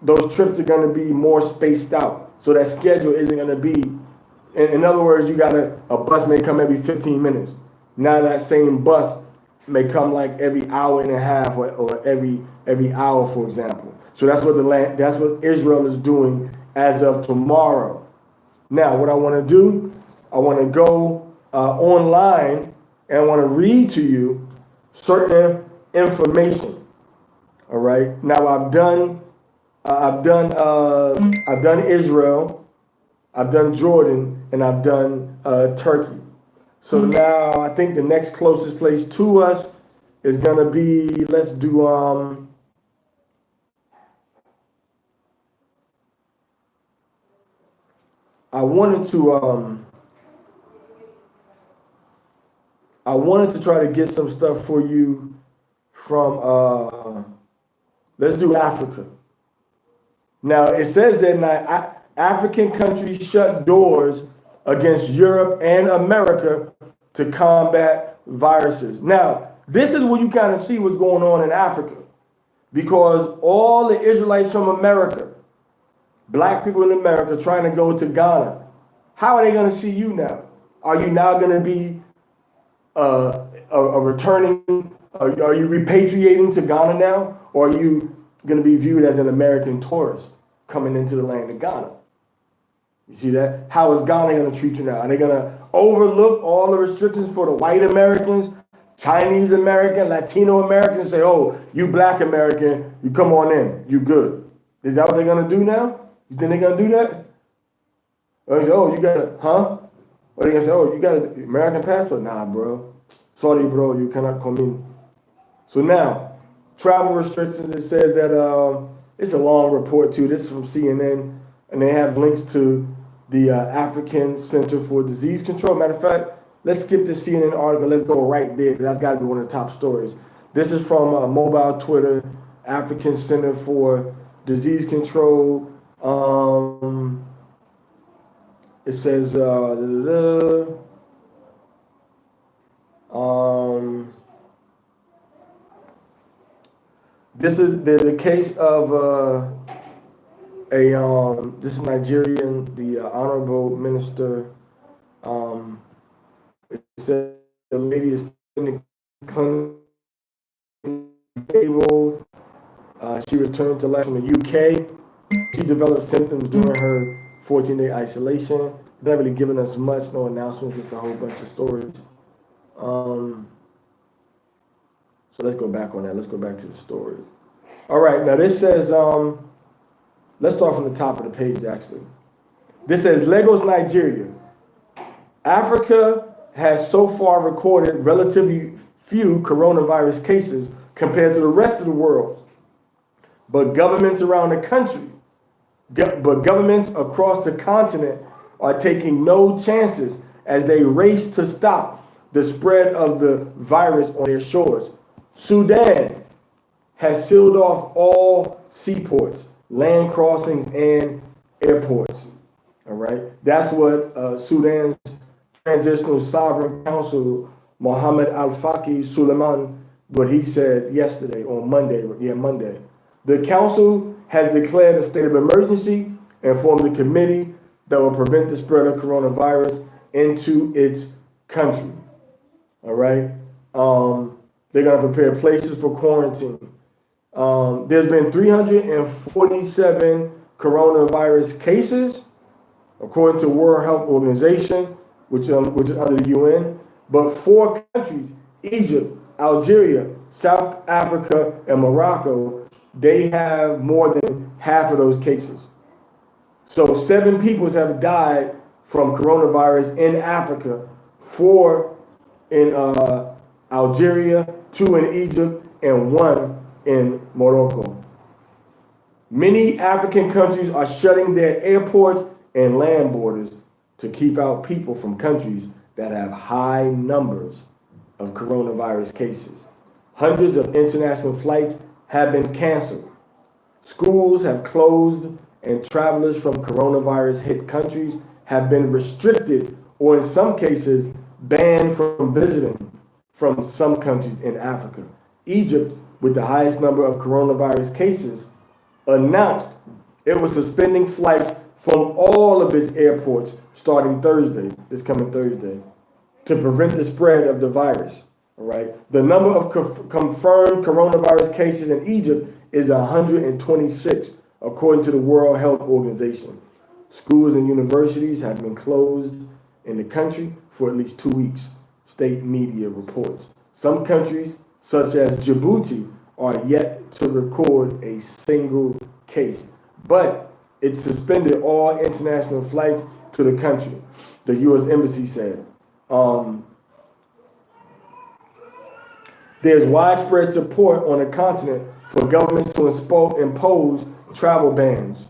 those trips are going to be more spaced out. So that schedule isn't going to be, in other words, you got a bus may come every 15 minutes. Now that same bus may come like every hour and a half or every hour, for example. So that's what Israel is doing as of tomorrow. Now, what I want to do, I want to go online and I want to read to you certain information. All right. Now I've done Israel, I've done Jordan, and I've done Turkey. So now I think the next closest place to us is gonna be, let's do I wanted to try to get some stuff for you from let's do Africa. Now it says that African countries shut doors against Europe and America to combat viruses. Now, this is where you kind of see what's going on in Africa, because all the Israelites from America, black people in America trying to go to Ghana, how are they going to see you now? Are you now going to be a returning, are you repatriating to Ghana now? Or are you going to be viewed as an American tourist coming into the land of Ghana? You see that? How is Ghana going to treat you now? Are they going to overlook all the restrictions for the white Americans, Chinese American, Latino Americans, and say, oh, you black American, you come on in, you good? Is that what they're going to do now? You think they're going to do that? Or they say, oh, you got a, huh? Or they going to say, oh, you got an American passport? Nah, bro. Sorry, bro, you cannot come in. So now, travel restrictions, it says that, it's a long report too. This is from CNN, and they have links to the African Center for Disease Control. Matter of fact, let's skip the CNN article. Let's go right there, because that's got to be one of the top stories. This is from mobile Twitter, African Center for Disease Control. It says, there's a case of This is Nigerian, the Honorable Minister, it said the lady is clinically stable. She returned to life from the UK. She developed symptoms during her 14-day isolation. They're not really giving us much, no announcements, just a whole bunch of stories. So let's go back on that. Let's go back to the story. All right, now this says, let's start from the top of the page, actually. This says, Lagos, Nigeria. Africa has so far recorded relatively few coronavirus cases compared to the rest of the world. But governments around the country, governments across the continent are taking no chances as they race to stop the spread of the virus on their shores. Sudan has sealed off all seaports, land crossings, and airports. All right, that's what Sudan's Transitional Sovereign Council, Mohammed Al-Faqi Suleiman, what he said yesterday on Monday. The council has declared a state of emergency and formed a committee that will prevent the spread of coronavirus into its country. All right, they're going to prepare places for quarantine. There's been 347 coronavirus cases, according to World Health Organization, which is under the UN, but 4 countries, Egypt, Algeria, South Africa, and Morocco, they have more than half of those cases. So 7 people have died from coronavirus in Africa, 4 in Algeria, 2 in Egypt, and 1 in Morocco. Many African countries are shutting their airports and land borders to keep out people from countries that have high numbers of coronavirus cases. Hundreds of international flights have been canceled. Schools have closed, and travelers from coronavirus hit countries have been restricted or in some cases banned from visiting from some countries in Africa. Egypt, with the highest number of coronavirus cases, announced it was suspending flights from all of its airports starting Thursday, this coming Thursday, to prevent the spread of the virus. All right. The number of confirmed coronavirus cases in Egypt is 126, according to the World Health Organization. Schools and universities have been closed in the country for at least 2 weeks, state media reports. Some countries, such as Djibouti, are yet to record a single case, but it suspended all international flights to the country, the U.S. Embassy said. There's widespread support on the continent for governments to impose travel bans.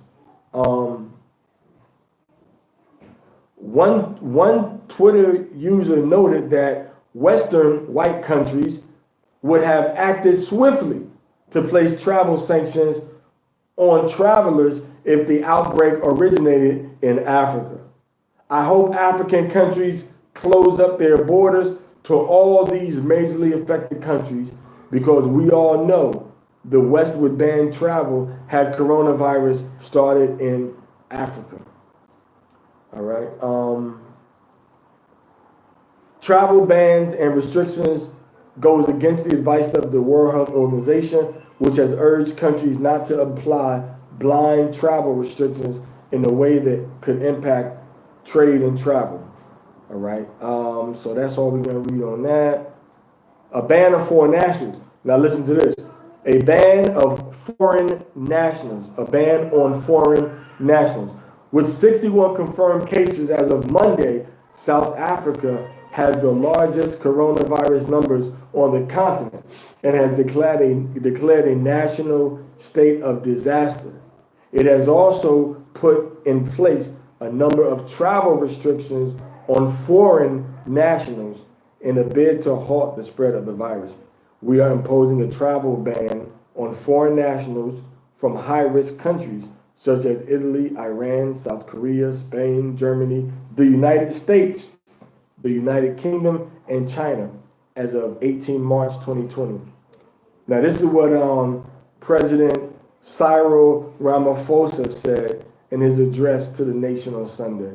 One Twitter user noted that Western white countries would have acted swiftly to place travel sanctions on travelers if the outbreak originated in Africa. I hope African countries close up their borders to all these majorly affected countries, because we all know the West would ban travel had coronavirus started in Africa. All right. Travel bans and restrictions goes against the advice of the World Health Organization, which has urged countries not to apply blind travel restrictions in a way that could impact trade and travel. All right. So that's all we're going to read on that. A ban of foreign nationals. Now listen to this. A ban of foreign nationals. A ban on foreign nationals. With 61 confirmed cases as of Monday, South Africa has the largest coronavirus numbers on the continent and has declared a national state of disaster. It has also put in place a number of travel restrictions on foreign nationals in a bid to halt the spread of the virus. We are imposing a travel ban on foreign nationals from high-risk countries such as Italy, Iran, South Korea, Spain, Germany, the United States, the United Kingdom, and China as of 18 March 2020. Now, this is what President Cyril Ramaphosa said in his address to the nation on Sunday.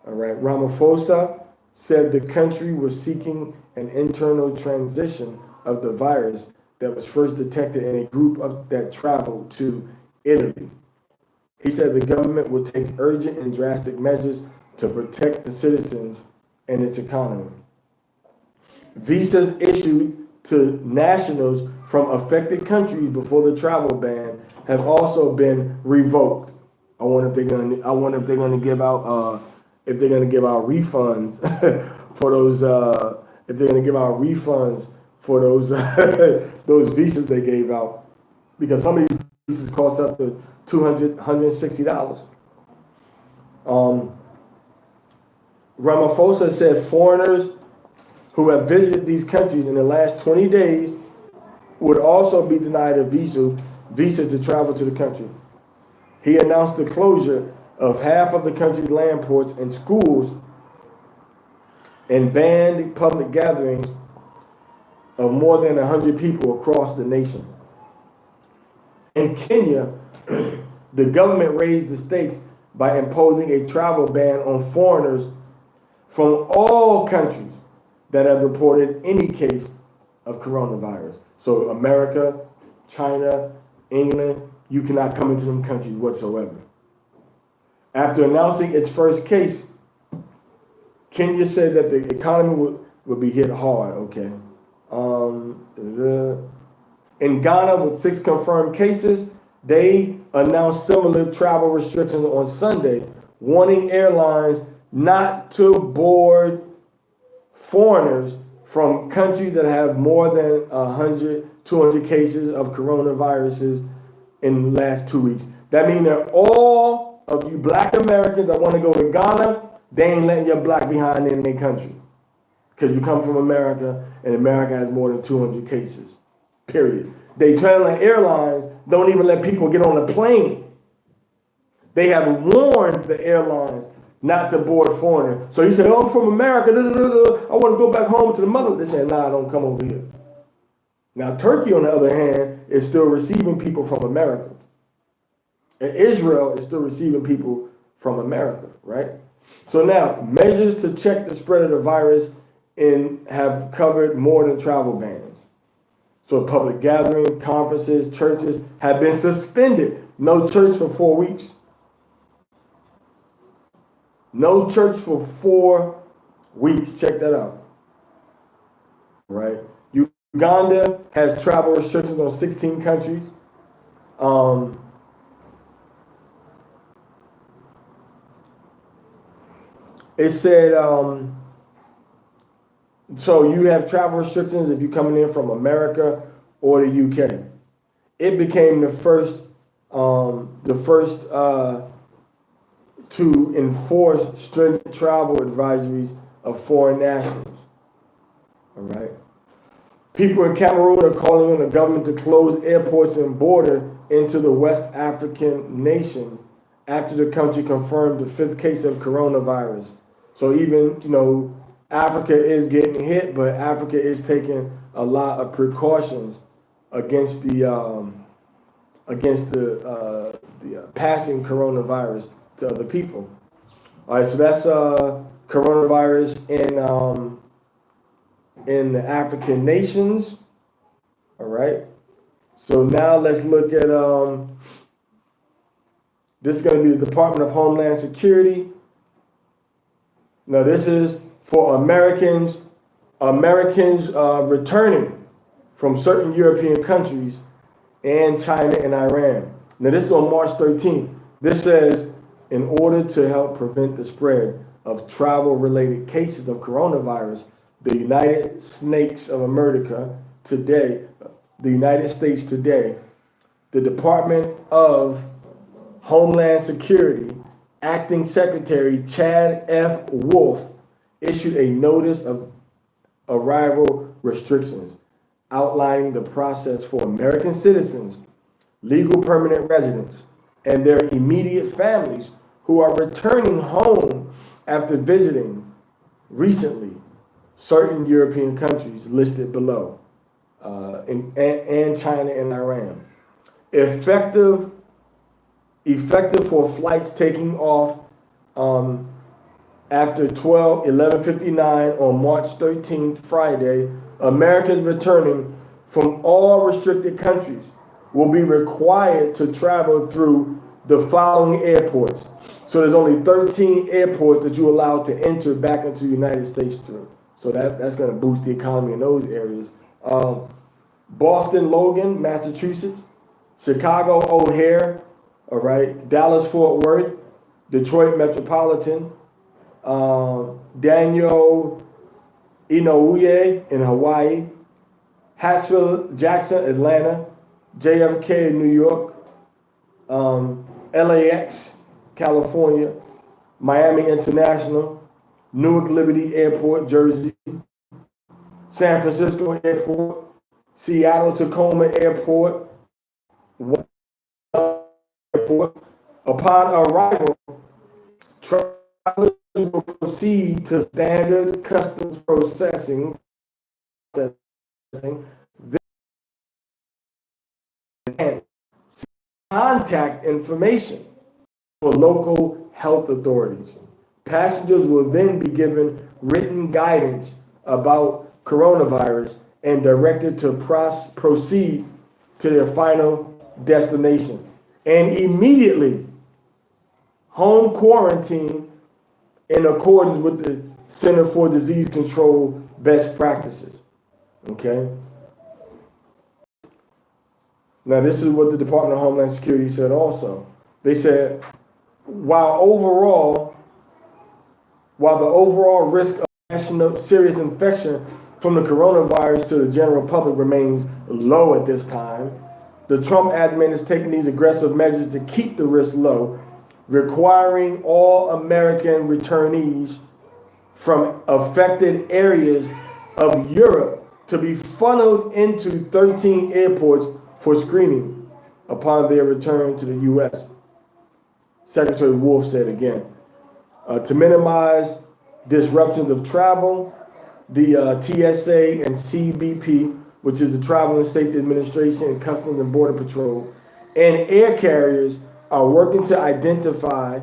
All right, Ramaphosa said the country was seeking an internal transition of the virus that was first detected in a group that traveled to Italy. He said the government will take urgent and drastic measures to protect the citizens and its economy. Visas issued to nationals from affected countries before the travel ban have also been revoked. I wonder if they're gonna give out refunds for those. If they're gonna give out refunds for those those visas they gave out, because some of these visas cost up to $160. Ramaphosa said foreigners who have visited these countries in the last 20 days would also be denied a visa to travel to the country. He announced the closure of half of the country's land ports and schools and banned public gatherings of more than 100 people across the nation. In Kenya, the government raised the stakes by imposing a travel ban on foreigners from all countries that have reported any case of coronavirus. So America, China, England, you cannot come into them countries whatsoever. After announcing its first case, Kenya said that the economy would be hit hard, okay? In Ghana, with 6 confirmed cases, they announced similar travel restrictions on Sunday, warning airlines not to board foreigners from countries that have more than 100, 200 cases of coronaviruses in the last 2 weeks. That means that all of you black Americans that want to go to Ghana, they ain't letting your black behind in their country. Because you come from America, and America has more than 200 cases, period. They tell the airlines don't even let people get on the plane. They have warned the airlines not to board foreigners. So you say, oh, I'm from America, I want to go back home to the mother. They say, nah, don't come over here. Now, Turkey, on the other hand, is still receiving people from America. And Israel is still receiving people from America, right? So now, measures to check the spread of the virus have covered more than travel bans. So public gatherings, conferences, churches have been suspended. No church for 4 weeks. No church for 4 weeks. Check that out. Right? Uganda has travel restrictions on 16 countries. It said, so you have travel restrictions if you're coming in from America or the UK. It became the first to enforce stringent travel advisories of foreign nationals. All right. People in Cameroon are calling on the government to close airports and border into the West African nation after the country confirmed the 5th case of coronavirus. So even, Africa is getting hit, but Africa is taking a lot of precautions against the passing coronavirus to other people. All right, so that's coronavirus in the African nations. All right. So now let's look at this is going to be the Department of Homeland Security. Now this is for Americans returning from certain European countries and China and Iran. Now this is on March 13th. This says, in order to help prevent the spread of travel-related cases of coronavirus, the United States today, the Department of Homeland Security, Acting Secretary Chad F. Wolf, issued a notice of arrival restrictions outlining the process for American citizens, legal permanent residents, and their immediate families who are returning home after visiting recently certain European countries listed below, and China and Iran. effective for flights taking off after 11:59 on March 13th, Friday. Americans returning from all restricted countries will be required to travel through the following airports. So there's only 13 airports that you're allowed to enter back into the United States through. So that's going to boost the economy in those areas. Boston Logan, Massachusetts, Chicago O'Hare, all right, Dallas Fort Worth, Detroit Metropolitan, Daniel Inouye in Hawaii, Hatsville Jackson, Atlanta, JFK in New York, LAX, California, Miami International, Newark Liberty Airport, Jersey, San Francisco Airport, Seattle Tacoma Airport, Airport. Upon arrival, travelers will proceed to standard customs processing, and contact information for local health authorities. Passengers will then be given written guidance about coronavirus and directed to proceed to their final destination. And immediately, home quarantine in accordance with the Center for Disease Control best practices. Okay? Now, this is what the Department of Homeland Security said also. They said, while the overall risk of national serious infection from the coronavirus to the general public remains low at this time, the Trump admin is taking these aggressive measures to keep the risk low, requiring all American returnees from affected areas of Europe to be funneled into 13 airports for screening upon their return to the U.S. Secretary Wolf said again. To minimize disruptions of travel, the TSA and CBP, which is the Travel and Safety Administration and Customs and Border Patrol, and air carriers are working to identify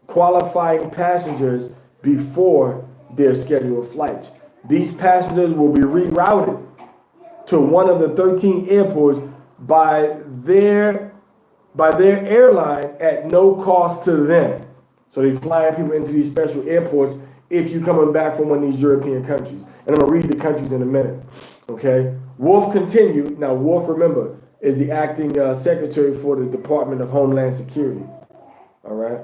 qualifying passengers before their scheduled flights. These passengers will be rerouted to one of the 13 airports by their airline at no cost to them. So they fly people into these special airports if you're coming back from one of these European countries. And I'm going to read the countries in a minute. Okay? Wolf continued. Now, Wolf, remember, is the acting secretary for the Department of Homeland Security. All right?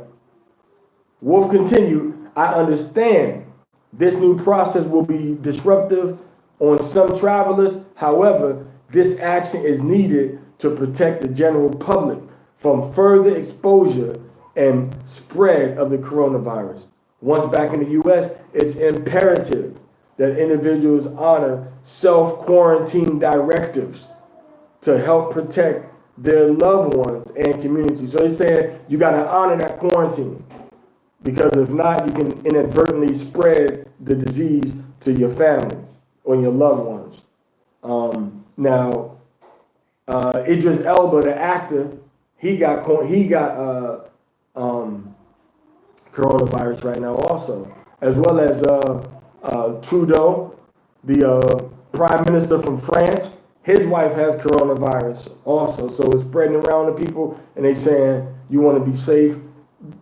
Wolf continued, I understand this new process will be disruptive on some travelers. However, this action is needed to protect the general public from further exposure and spread of the coronavirus. Once back in the U.S., it's imperative that individuals honor self-quarantine directives to help protect their loved ones and communities. So they're saying you got to honor that quarantine, because if not, you can inadvertently spread the disease to your family or your loved ones. Now, Idris Elba, the actor, he got coronavirus right now also, as well as Trudeau, the prime minister from France. His wife has coronavirus also, so it's spreading around to people, and they saying you want to be safe,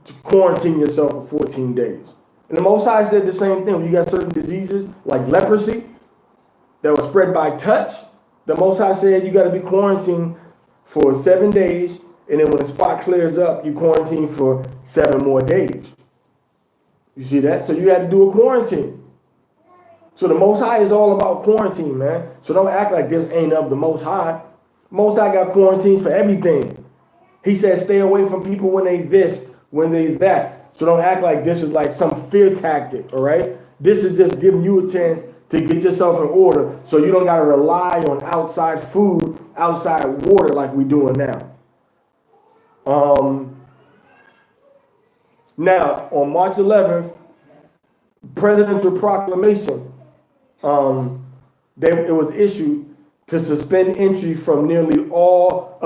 to quarantine yourself for 14 days. And the Most High said the same thing. When you got certain diseases like leprosy that was spread by touch, the Most High said you got to be quarantined for 7 days, and then when the spot clears up, you quarantine for 7 more days. You see that? So you had to do a quarantine. So the Most High is all about quarantine, man. So don't act like this ain't of the Most High. Most High got quarantines for everything. He said stay away from people when they this, when they that. So don't act like this is like some fear tactic, all right? This is just giving you a chance to get yourself in order so you don't got to rely on outside food, outside water like we doing now. Now, on March 11th, presidential proclamation, it was issued to suspend entry from nearly all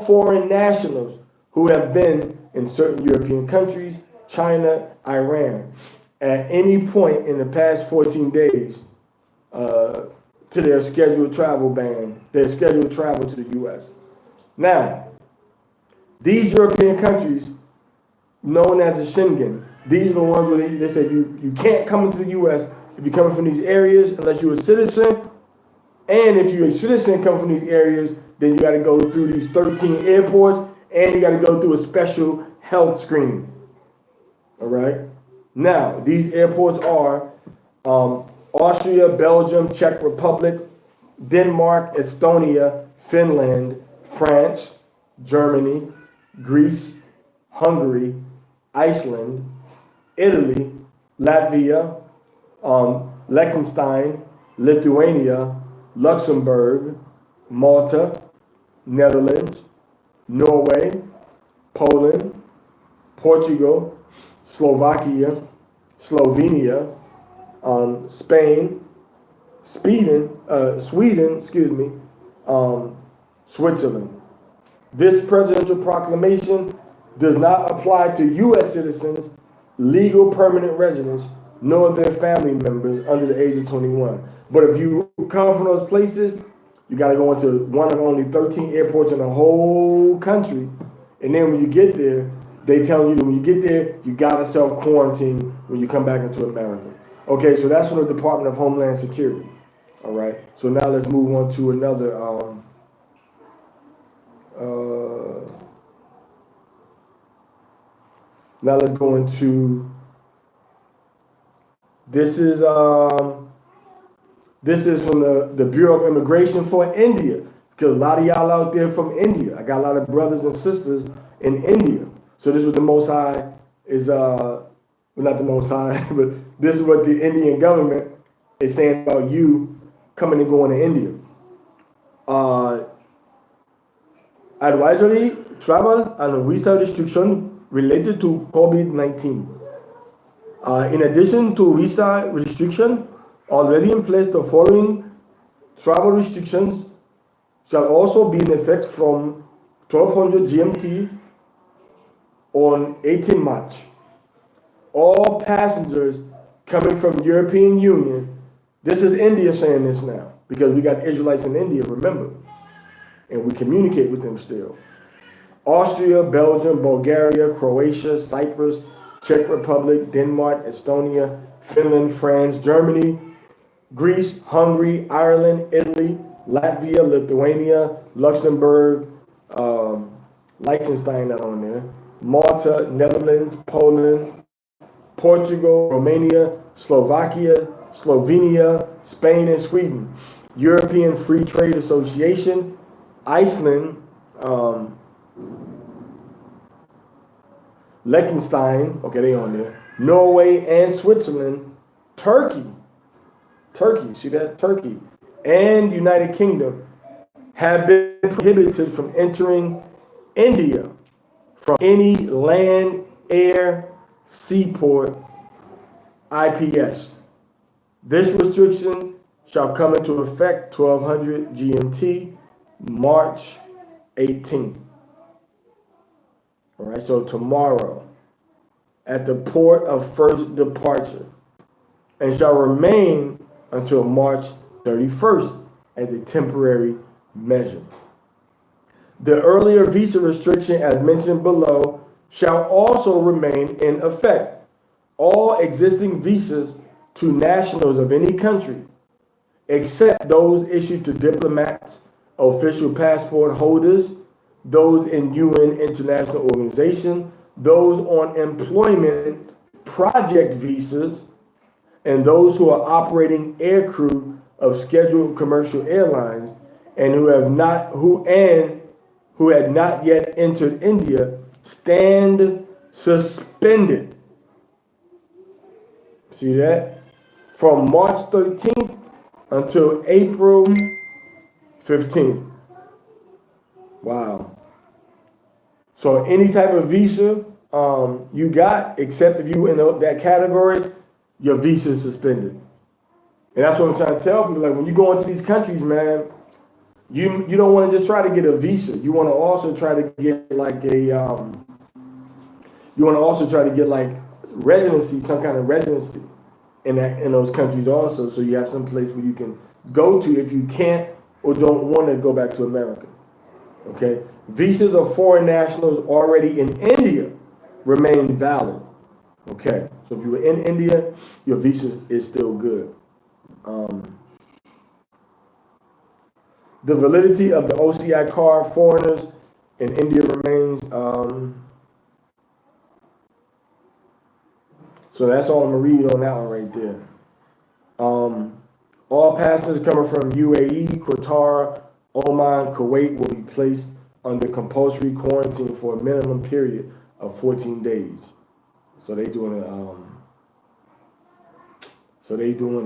foreign nationals who have been in certain European countries, China, Iran, at any point in the past 14 days to their scheduled travel to the U.S. Now, these European countries, known as the Schengen, these are the ones where they say you can't come into the U.S. if you're coming from these areas unless you're a citizen. And if you're a citizen coming from these areas, then you got to go through these 13 airports and you got to go through a special health screening. All right? Now, these airports are Austria, Belgium, Czech Republic, Denmark, Estonia, Finland, France, Germany, Greece, Hungary, Iceland, Italy, Latvia, Liechtenstein, Lithuania, Luxembourg, Malta, Netherlands, Norway, Poland, Portugal, Slovakia, Slovenia, Spain, Sweden, Switzerland. This presidential proclamation does not apply to U.S. citizens, legal permanent residents, nor their family members under the age of 21. But if you come from those places, you got to go into one of only 13 airports in the whole country. And then when you get there, they tell you that when you get there, you got to self-quarantine when you come back into America. Okay, so that's from the Department of Homeland Security. All right, so now let's move on to another. Now let's go into. This is from the Bureau of Immigration for India, because a lot of y'all out there from India. I got a lot of brothers and sisters in India. So this is what the Most High is. Well, not the Most High, but this is what the Indian government is saying about you coming and going to India. Advisory, travel and visa restriction related to COVID-19. In addition to visa restriction already in place, the following travel restrictions shall also be in effect from 1200 GMT on 18 March. All passengers coming from European Union, this is India saying this now, because we got Israelites in India, remember, and we communicate with them still. Austria, Belgium, Bulgaria, Croatia, Cyprus, Czech Republic, Denmark, Estonia, Finland, France, Germany, Greece, Hungary, Ireland, Italy, Latvia, Lithuania, Luxembourg, Liechtenstein not on there, Malta, Netherlands, Poland, Portugal, Romania, Slovakia, Slovenia, Spain, and Sweden. European Free Trade Association, Iceland, Liechtenstein, okay, they on there, Norway and Switzerland, Turkey, see that? Turkey, and United Kingdom have been prohibited from entering India from any land, air, seaport, IPS. This restriction shall come into effect 1200 GMT, March 18th. All right, so tomorrow at the port of first departure, and shall remain until March 31st as a temporary measure. The earlier visa restriction, as mentioned below, shall also remain in effect. All existing visas to nationals of any country, except those issued to diplomats, official passport holders, those in UN international organization, those on employment project visas, and those who are operating aircrew of scheduled commercial airlines and who had not yet entered India, stand suspended. See that? From March 13th until April 15th. Wow. So any type of visa you got, except if you in that category, your visa is suspended. And that's what I'm trying to tell people. Like when you go into these countries, man, you don't want to just try to get a visa. You want to also try to get like residency, some kind of residency in those countries also. So you have some place where you can go to if you can't or don't want to go back to America. Okay, visas of foreign nationals already in India remain valid. Okay, so if you were in India, your visa is still good. The validity of the OCI card foreigners in India remains. So that's all I'm gonna read on that one right there. All passengers coming from UAE, Qatar, Oman, Kuwait will be placed under compulsory quarantine for a minimum period of 14 days. So they doing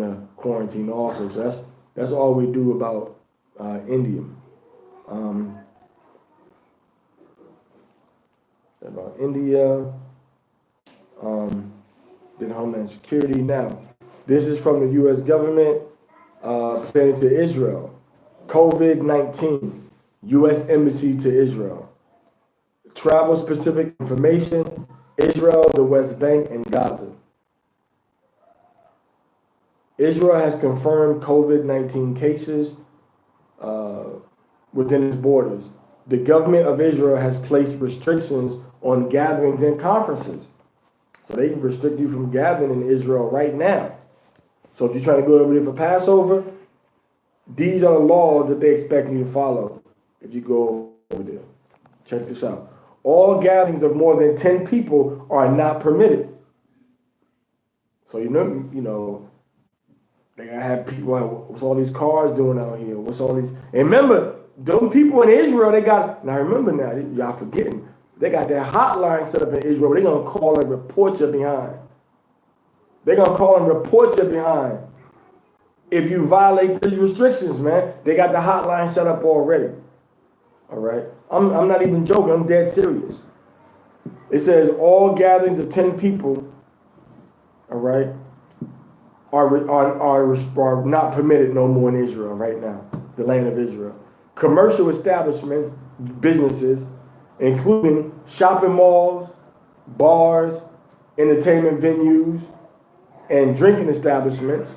a quarantine also. So that's all we do about India. About India. Then Homeland Security. Now, this is from the U.S. government pertaining to Israel. COVID-19. U.S. Embassy to Israel. Travel specific information. Israel, the West Bank, and Gaza. Israel has confirmed COVID-19 cases within its borders. The government of Israel has placed restrictions on gatherings and conferences. So they can restrict you from gathering in Israel right now. So if you're trying to go over there for Passover, these are the laws that they expect you to follow if you go over there. Check this out. All gatherings of more than 10 people are not permitted. So you know, they gotta have people. What's all these cars doing out here? What's all these? And remember, them people in Israel, they got. Now remember, now y'all forgetting, they got their hotline set up in Israel. They're gonna call and report you behind. They're gonna call and report you behind if you violate these restrictions, man. They got the hotline set up already. All right, I'm not even joking. I'm dead serious. It says all gatherings of 10 people, all right, are not permitted no more in Israel right now, the land of Israel. Commercial establishments, businesses, including shopping malls, bars, entertainment venues, and drinking establishments,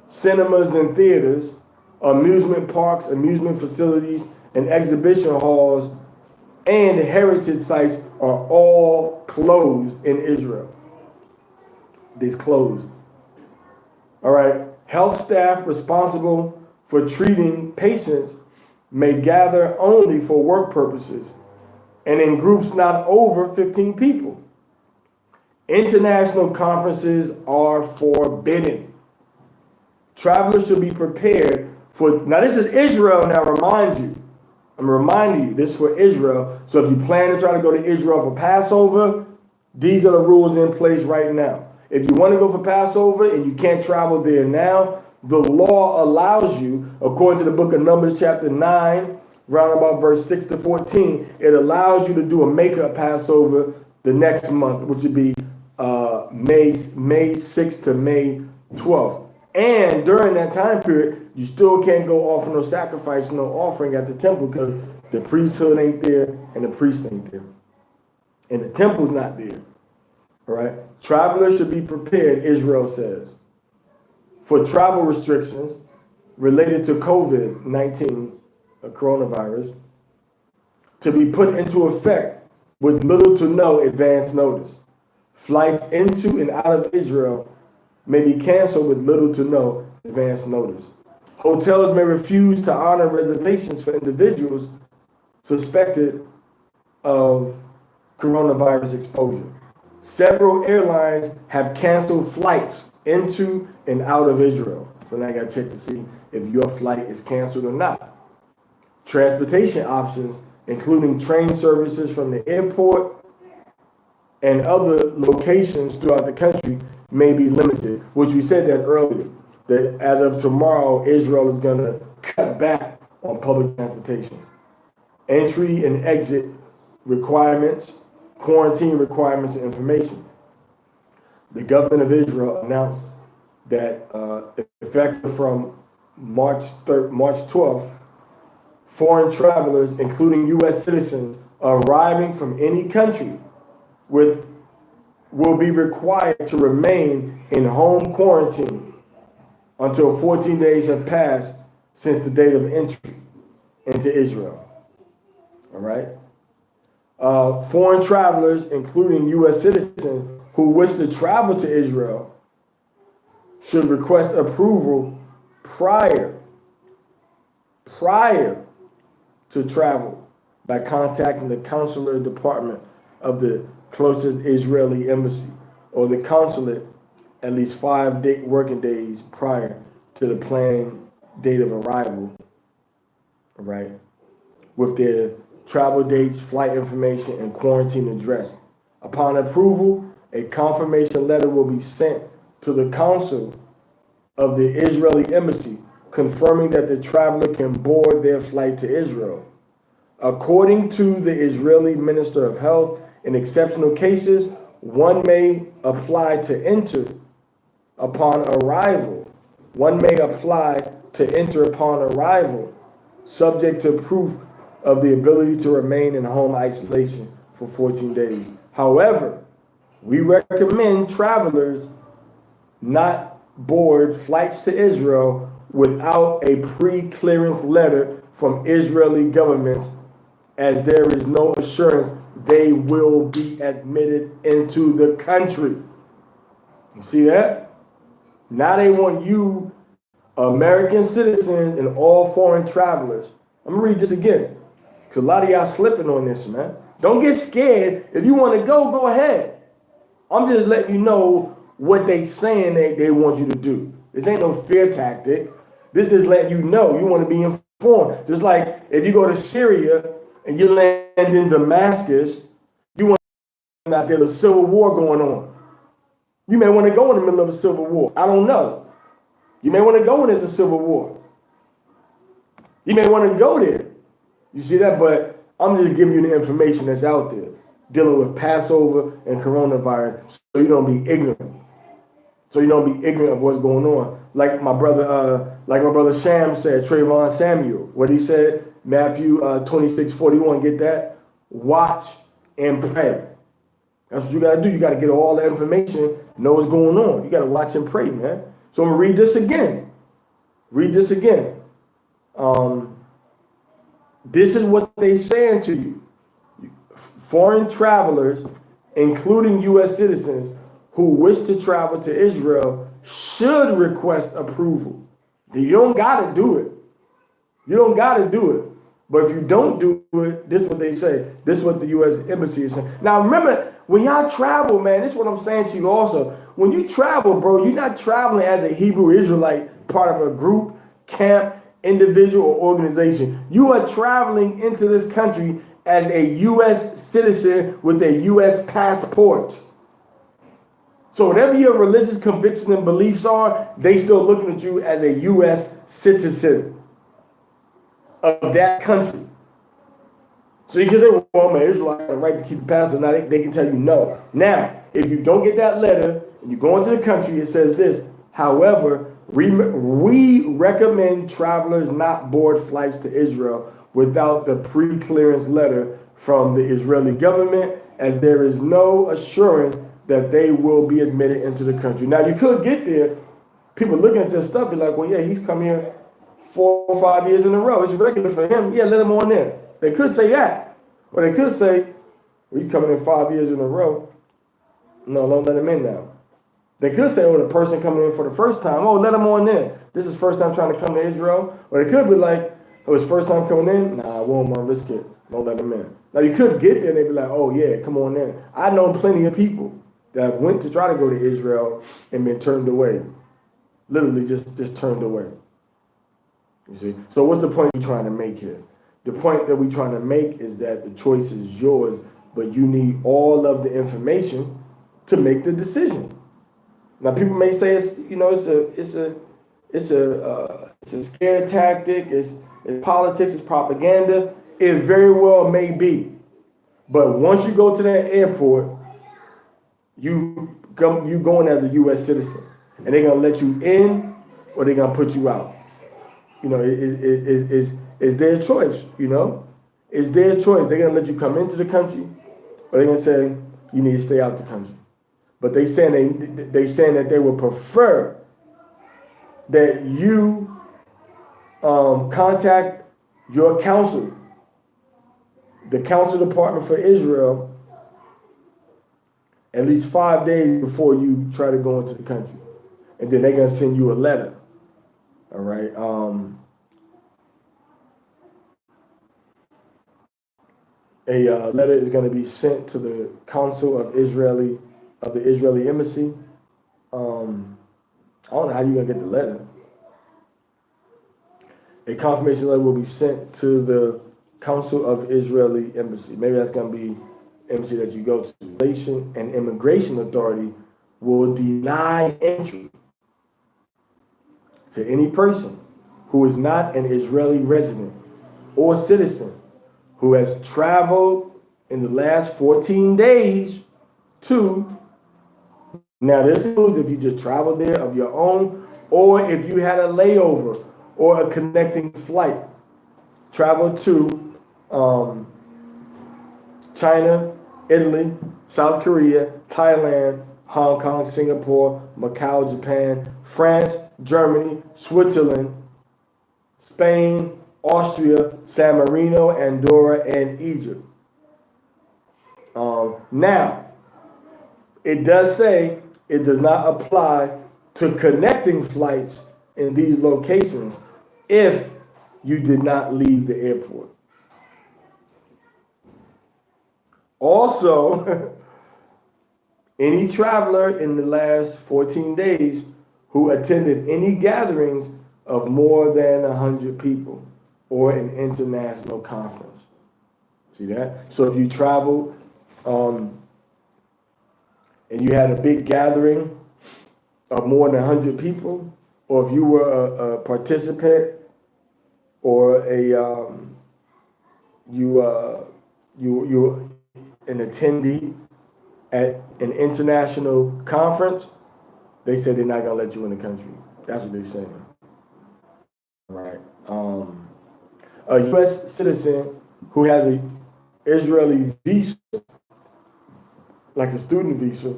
cinemas and theaters, amusement parks, amusement facilities, and exhibition halls, and heritage sites are all closed in Israel. They're closed. All right. Health staff responsible for treating patients may gather only for work purposes and in groups not over 15 people. International conferences are forbidden. Travelers should be prepared for, now this is Israel, now I'm reminding you, this is for Israel. So if you plan to try to go to Israel for Passover, these are the rules in place right now. If you want to go for Passover and you can't travel there now, the law allows you, according to the book of Numbers chapter 9, round about verse 6 to 14, it allows you to do a makeup Passover the next month, which would be May 6th to May 12th. And during that time period, you still can't go offer no sacrifice, no offering at the temple because the priesthood ain't there and the priest ain't there. And the temple's not there. All right? Travelers should be prepared, Israel says, for travel restrictions related to COVID-19, coronavirus, to be put into effect with little to no advance notice. Flights into and out of Israel may be canceled with little to no advance notice. Hotels may refuse to honor reservations for individuals suspected of coronavirus exposure. Several airlines have canceled flights into and out of Israel. So now I got to check to see if your flight is canceled or not. Transportation options, including train services from the airport and other locations throughout the country, may be limited, which we said that earlier, that as of tomorrow, Israel is going to cut back on public transportation. Entry and exit requirements, quarantine requirements, and information. The government of Israel announced that effective from March 12th, foreign travelers, including U.S. citizens, arriving from any country will be required to remain in home quarantine until 14 days have passed since the date of entry into Israel. All right? Foreign travelers, including U.S. citizens who wish to travel to Israel, should request approval prior to travel by contacting the consular department of the closest Israeli embassy or the consulate at least 5 working days prior to the planned date of arrival, right? With their travel dates, flight information, and quarantine address. Upon approval, a confirmation letter will be sent to the consul of the Israeli embassy confirming that the traveler can board their flight to Israel. According to the Israeli Minister of Health, in exceptional cases, one may apply to enter upon arrival. Subject to proof of the ability to remain in home isolation for 14 days. However, we recommend travelers not board flights to Israel without a pre-clearance letter from Israeli governments, as there is no assurance they will be admitted into the country. You see that? Now they want you, American citizens and all foreign travelers. I'm gonna read this again, because a lot of y'all slipping on this, man. Don't get scared. If you want to go ahead. I'm just letting you know what they saying they want you to do. This ain't no fear tactic. This is letting you know you want to be informed. Just like if you go to Syria and you land in Damascus, you want to know that there's a civil war going on. You may want to go in the middle of a civil war. I don't know. You may want to go when there's a civil war. You may want to go there. You see that? But I'm just giving you the information that's out there dealing with Passover and coronavirus, so you don't be ignorant. So you don't be ignorant of what's going on. Like my brother Sham said, Trayvon Samuel, what he said, Matthew 26:41, get that? Watch and pray. That's what you got to do. You got to get all the information, know what's going on. You got to watch and pray, man. So I'm going to read this again. This is what they saying to you. Foreign travelers, including U.S. citizens, who wish to travel to Israel should request approval. You don't got to do it. But if you don't do it, this is what they say. This is what the U.S. Embassy is saying. Now remember, when y'all travel, man, this is what I'm saying to you also. When you travel, bro, you're not traveling as a Hebrew Israelite, part of a group, camp, individual, or organization. You are traveling into this country as a U.S. citizen with a U.S. passport. So whatever your religious convictions and beliefs are, they still looking at you as a U.S. citizen of that country. So you can say, well, man, Israel has the right to keep the passport. Now they can tell you no. Now, if you don't get that letter and you go into the country, it says this. However, we recommend travelers not board flights to Israel without the pre-clearance letter from the Israeli government, as there is no assurance that they will be admitted into the country. Now, you could get there. People looking at this stuff be like, well, yeah, he's come here 4 or 5 years in a row. It's regular for him. Yeah, let him on in. They could say that. Or they could say, well, you coming in 5 years in a row. No, don't let him in now. They could say, oh, the person coming in for the first time, oh, let him on in. This is first time trying to come to Israel. Or they could be like, oh, it's first time coming in? Nah, I won't want to risk it. Don't let him in. Now, you could get there and they'd be like, oh, yeah, come on in. I know plenty of people that went to try to go to Israel and been turned away. Literally just turned away. You see? So what's the point we're trying to make here? The point that we're trying to make is that the choice is yours, but you need all of the information to make the decision. Now people may say it's a scare tactic, it's politics, it's propaganda. It very well may be. But once you go to that airport, you going as a U.S. citizen. and they're gonna let you in or they're gonna put you out. You know, it's their choice. You know, it's their choice. They're gonna let you come into the country, or they're gonna say you need to stay out the country. But they saying that they would prefer that you contact your counsel, the counsel department for Israel, at least 5 days before you try to go into the country. And then they're going to send you a letter. All right. A letter is going to be sent to the council of the Israeli embassy. I don't know how you're going to get the letter. A confirmation letter will be sent to the council of Israeli embassy. Maybe that's going to be embassy that you go to. And immigration authority will deny entry to any person who is not an Israeli resident or citizen who has traveled in the last 14 days to, now this includes if you just traveled there of your own, or if you had a layover or a connecting flight, traveled to China, Italy, South Korea, Thailand, Hong Kong, Singapore, Macau, Japan, France, Germany, Switzerland, Spain, Austria, San Marino, Andorra, and Egypt. Now, it does say it does not apply to connecting flights in these locations if you did not leave the airport. Also, any traveler in the last 14 days who attended any gatherings of more than 100 people or an international conference. See that? So if you traveled and you had a big gathering of more than 100 people, or if you were a participant or you were an attendee at an international conference, they said they're not gonna let you in the country. That's what they're saying. All right. A U.S. citizen who has an Israeli visa, like a student visa,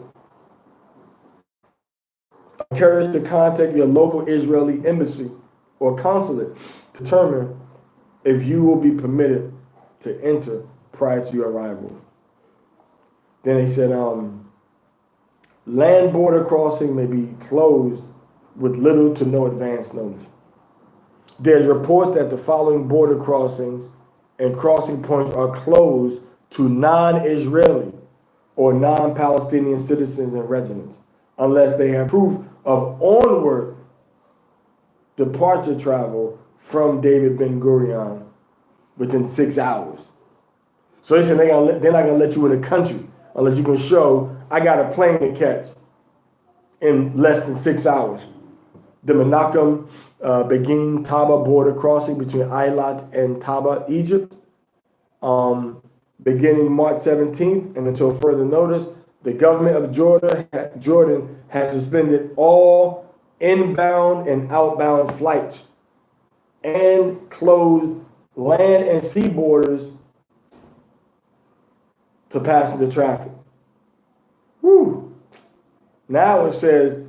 encouraged to contact your local Israeli embassy or consulate to determine if you will be permitted to enter prior to your arrival. Then they said, land border crossing may be closed with little to no advance notice. There's reports that the following border crossings and crossing points are closed to non-Israeli or non-Palestinian citizens and residents, unless they have proof of onward departure travel from David Ben Gurion within 6 hours. So they said they're not going to let you in the country unless you can show, I got a plane to catch in less than 6 hours. The Menachem Begin Taba border crossing between Eilat and Taba, Egypt, beginning March 17th and until further notice, the government of Jordan has suspended all inbound and outbound flights and closed land and sea borders to passenger traffic. Whew. Now it says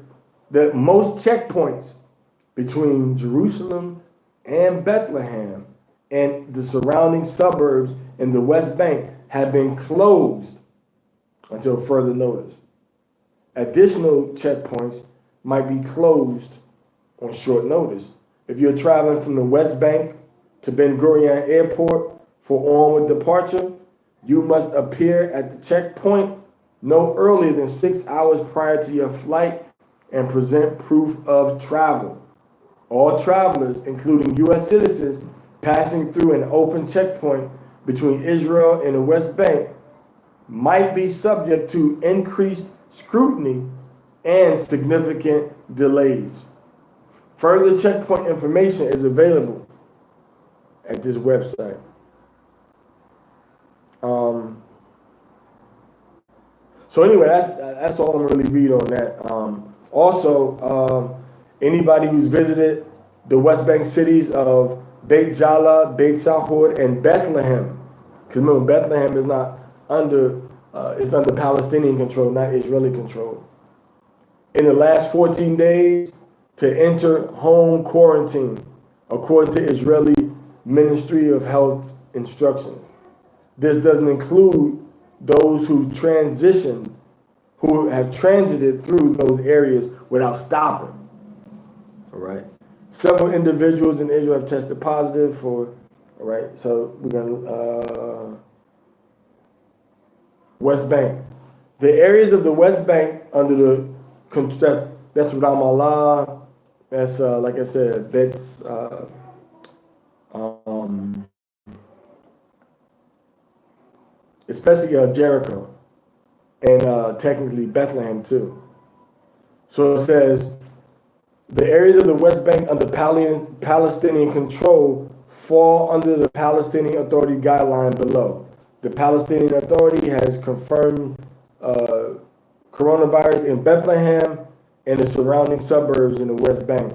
that most checkpoints between Jerusalem and Bethlehem and the surrounding suburbs in the West Bank have been closed until further notice. Additional checkpoints might be closed on short notice. If you're traveling from the West Bank to Ben Gurion Airport for onward departure, you must appear at the checkpoint no earlier than 6 hours prior to your flight and present proof of travel. All travelers, including U.S. citizens, passing through an open checkpoint between Israel and the West Bank might be subject to increased scrutiny and significant delays. Further checkpoint information is available at this website. So anyway, that's all I'm really read on that. Also, anybody who's visited the West Bank cities of Beit Jala, Beit Sahur, and Bethlehem, because remember Bethlehem is not under it's under Palestinian control, not Israeli control. In the last 14 days, to enter home quarantine, according to Israeli Ministry of Health instructions. This doesn't include those who have transited through those areas without stopping. All right. Several individuals in Israel have tested positive for, all right, so we're going to, West Bank. The areas of the West Bank under the, that's Ramallah, that's, like I said, that's, especially Jericho and technically Bethlehem too. So it says, the areas of the West Bank under Palestinian control fall under the Palestinian Authority guideline below. The Palestinian Authority has confirmed coronavirus in Bethlehem and the surrounding suburbs in the West Bank.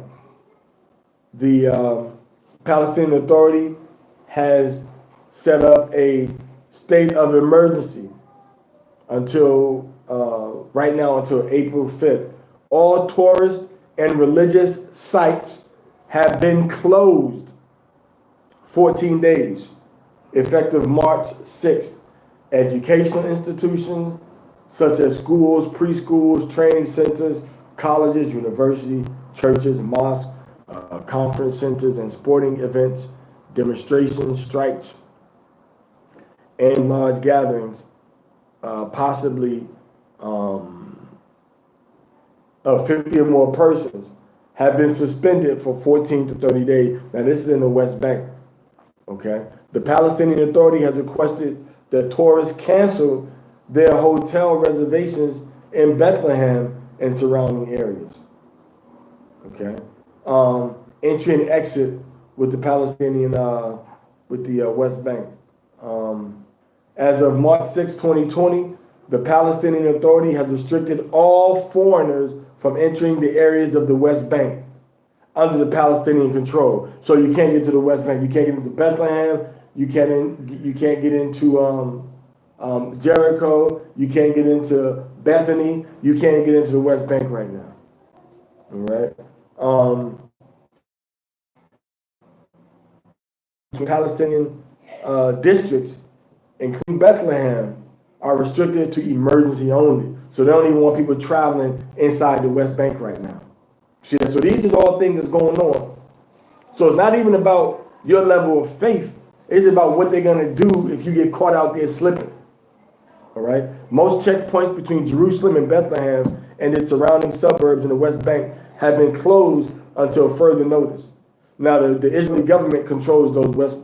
The Palestinian Authority has set up a state of emergency until right now until April 5th. All tourist and religious sites have been closed 14 days, effective March 6th. Educational institutions such as schools, preschools, training centers, colleges, universities, churches, mosques, conference centers, and sporting events, demonstrations, strikes, and large gatherings, possibly of 50 or more persons, have been suspended for 14 to 30 days. Now, this is in the West Bank, okay? The Palestinian Authority has requested that tourists cancel their hotel reservations in Bethlehem and surrounding areas, okay? Entry and exit with the Palestinian, with the West Bank. As of March 6, 2020, the Palestinian Authority has restricted all foreigners from entering the areas of the West Bank under the Palestinian control. So you can't get to the West Bank. You can't get into Bethlehem. You can't get into Jericho. You can't get into Bethany. You can't get into the West Bank right now. All right. Palestinian districts, including Bethlehem, are restricted to emergency only. So they don't even want people traveling inside the West Bank right now. So these are all things that's going on. So it's not even about your level of faith. It's about what they're going to do if you get caught out there slipping. All right? Most checkpoints between Jerusalem and Bethlehem and its surrounding suburbs in the West Bank have been closed until further notice. Now, the Israeli government controls those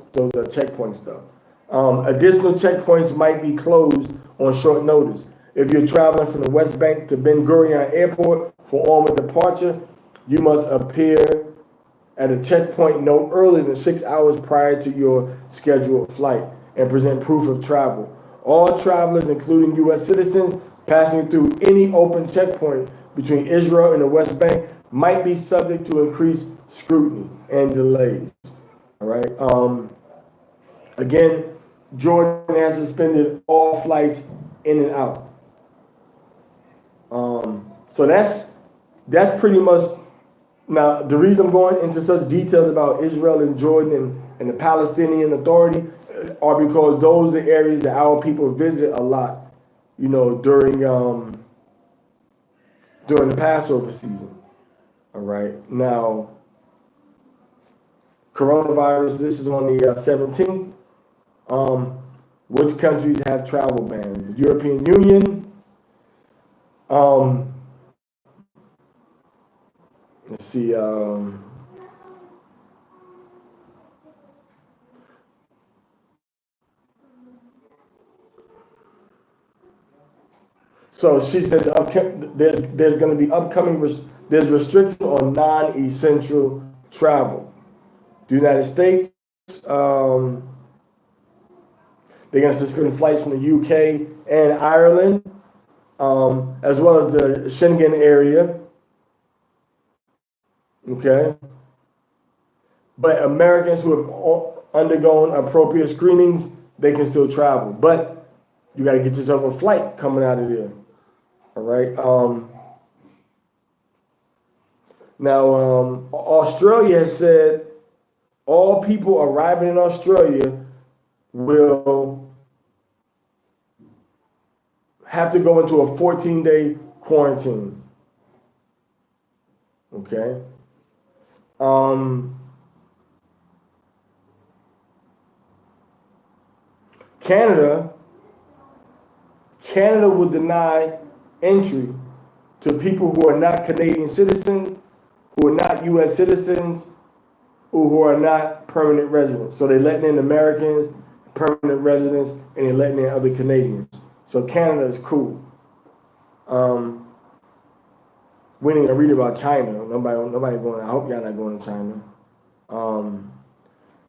checkpoints, though. Additional checkpoints might be closed on short notice. If you're traveling from the West Bank to Ben Gurion Airport for onward departure, you must appear at a checkpoint no earlier than 6 hours prior to your scheduled flight and present proof of travel. All travelers, including U.S. citizens, passing through any open checkpoint between Israel and the West Bank might be subject to increased scrutiny and delays. All right. Again, Jordan has suspended all flights in and out. So that's pretty much. Now, the reason I'm going into such details about Israel and Jordan and the Palestinian Authority are because those are areas that our people visit a lot, during the Passover season. All right. Now, coronavirus, this is on the 17th. Which countries have travel bans? The European Union. Let's see. So she said there's going to be upcoming. There's restriction on non-essential travel. The United States. They're going to suspend flights from the UK and Ireland, as well as the Schengen area. Okay? But Americans who have undergone appropriate screenings, they can still travel. But you got to get yourself a flight coming out of there. All right? Now, Australia has said all people arriving in Australia will have to go into a 14-day quarantine. Okay? Canada will deny entry to people who are not Canadian citizens, who are not U.S. citizens, or who are not permanent residents. So they're letting in Americans, permanent residents, and they're letting in other Canadians. So Canada is cool. We didn't read about China. Nobody going. I hope y'all not going to China.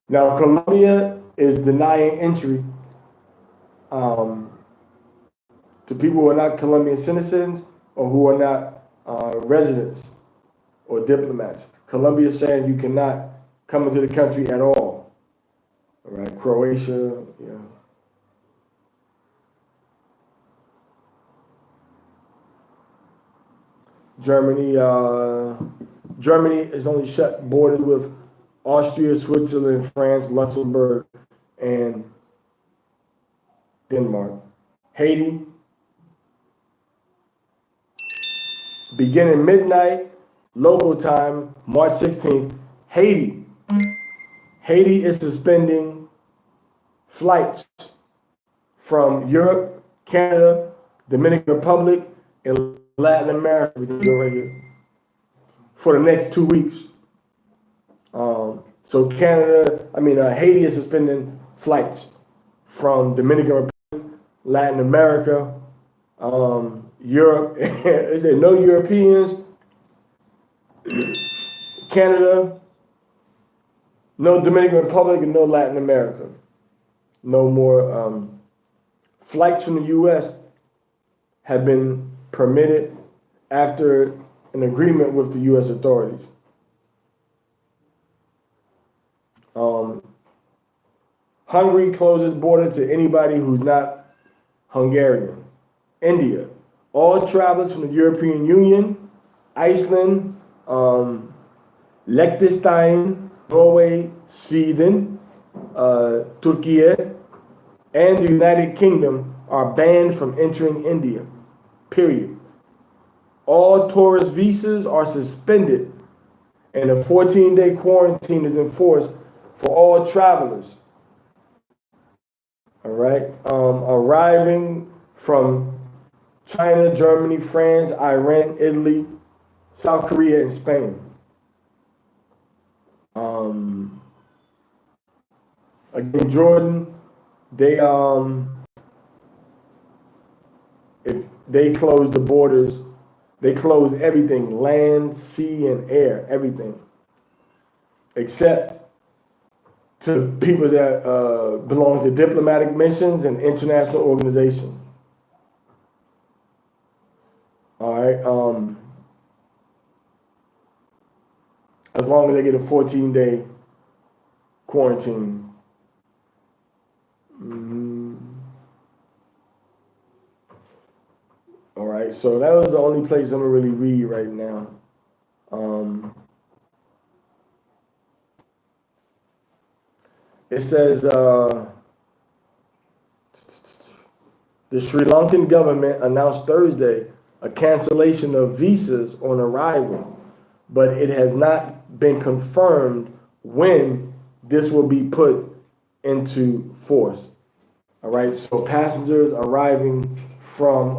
Now Colombia is denying entry to people who are not Colombian citizens or who are not residents or diplomats. Colombia is saying you cannot come into the country at all. All right, Croatia, yeah. Germany is only shut borders with Austria, Switzerland, France, Luxembourg, and Denmark. Haiti, beginning midnight local time, March 16th, Haiti is suspending flights from Europe, Canada, Dominican Republic, and Latin America, we can go right here, for the next 2 weeks. So Haiti is suspending flights from Dominican Republic, Latin America, Europe. They said no Europeans, Canada, no Dominican Republic, and no Latin America. No more flights from the U.S. have been permitted after an agreement with the U.S. authorities. Hungary closes border to anybody who's not Hungarian. India, all travelers from the European Union, Iceland, Liechtenstein, Norway, Sweden, Turkey, and the United Kingdom are banned from entering India. Period. All tourist visas are suspended, and a 14-day quarantine is enforced for all travelers. All right. Arriving from China, Germany, France, Iran, Italy, South Korea, and Spain. Again, Jordan, if they closed the borders, they closed everything, land, sea, and air, everything, except to people that belong to diplomatic missions and international organizations. All right. As long as they get a 14-day quarantine. All right. So that was the only place I'm gonna really read right now. It says the Sri Lankan government announced Thursday a cancellation of visas on arrival, but it has not been confirmed when this will be put into force. All right, so passengers arriving from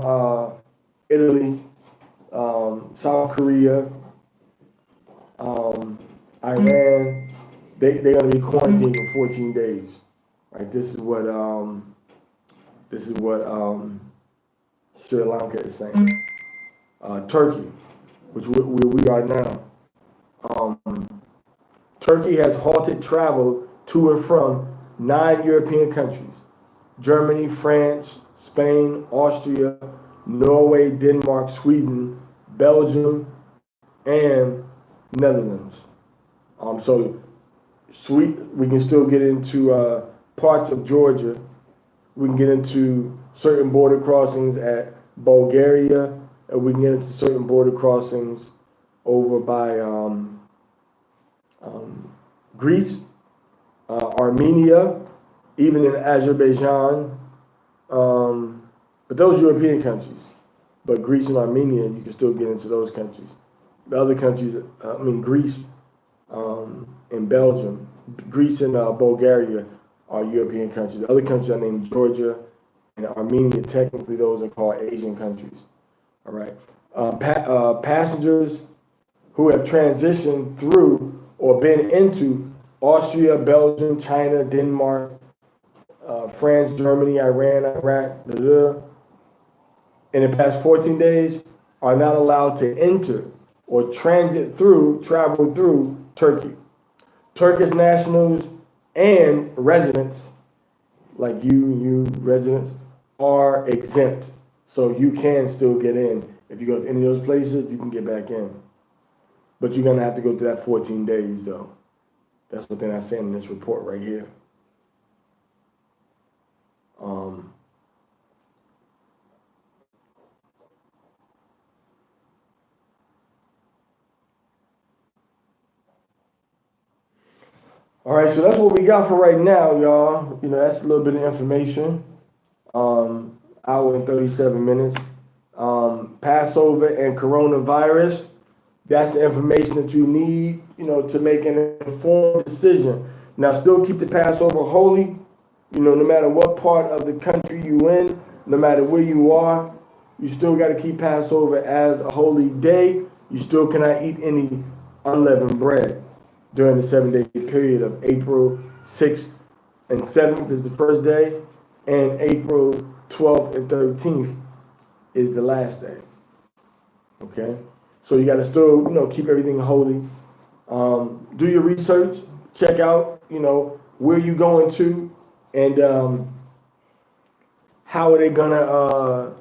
Italy, South Korea, Iran, they're going to be quarantined for 14 days. Right, this is what Sri Lanka is saying. Turkey, which we are now. Turkey has halted travel to and from 9 European countries: Germany, France, Spain, Austria, Norway, Denmark, Sweden, Belgium, and Netherlands. So we can still get into parts of Georgia. We can get into certain border crossings at Bulgaria, and we can get into certain border crossings over by Greece, Armenia, even in Azerbaijan, but those European countries. But Greece and Armenia, you can still get into those countries. The other countries, Greece and Belgium, Greece and Bulgaria are European countries. The other countries are named Georgia and Armenia. Technically, those are called Asian countries. All right. Passengers who have transitioned through or been into Austria, Belgium, China, Denmark, France, Germany, Iran, Iraq, in the past 14 days are not allowed to enter or travel through Turkey. Turkish nationals and residents, like you residents, are exempt. So you can still get in. If you go to any of those places, you can get back in. But you're going to have to go through that 14 days, though. That's what they're not saying in this report right here. All right, so that's what we got for right now, y'all. That's a little bit of information. Hour and 37 minutes. Passover and coronavirus. That's the information that you need, to make an informed decision. Now, still keep the Passover holy, no matter what part of the country you in, no matter where you are, you still got to keep Passover as a holy day. You still cannot eat any unleavened bread during the 7-day period of April 6th and 7th is the first day, and April 12th and 13th is the last day. Okay? So you got to still, keep everything holy. Do your research. Check out, where you're going to, and how are they gonna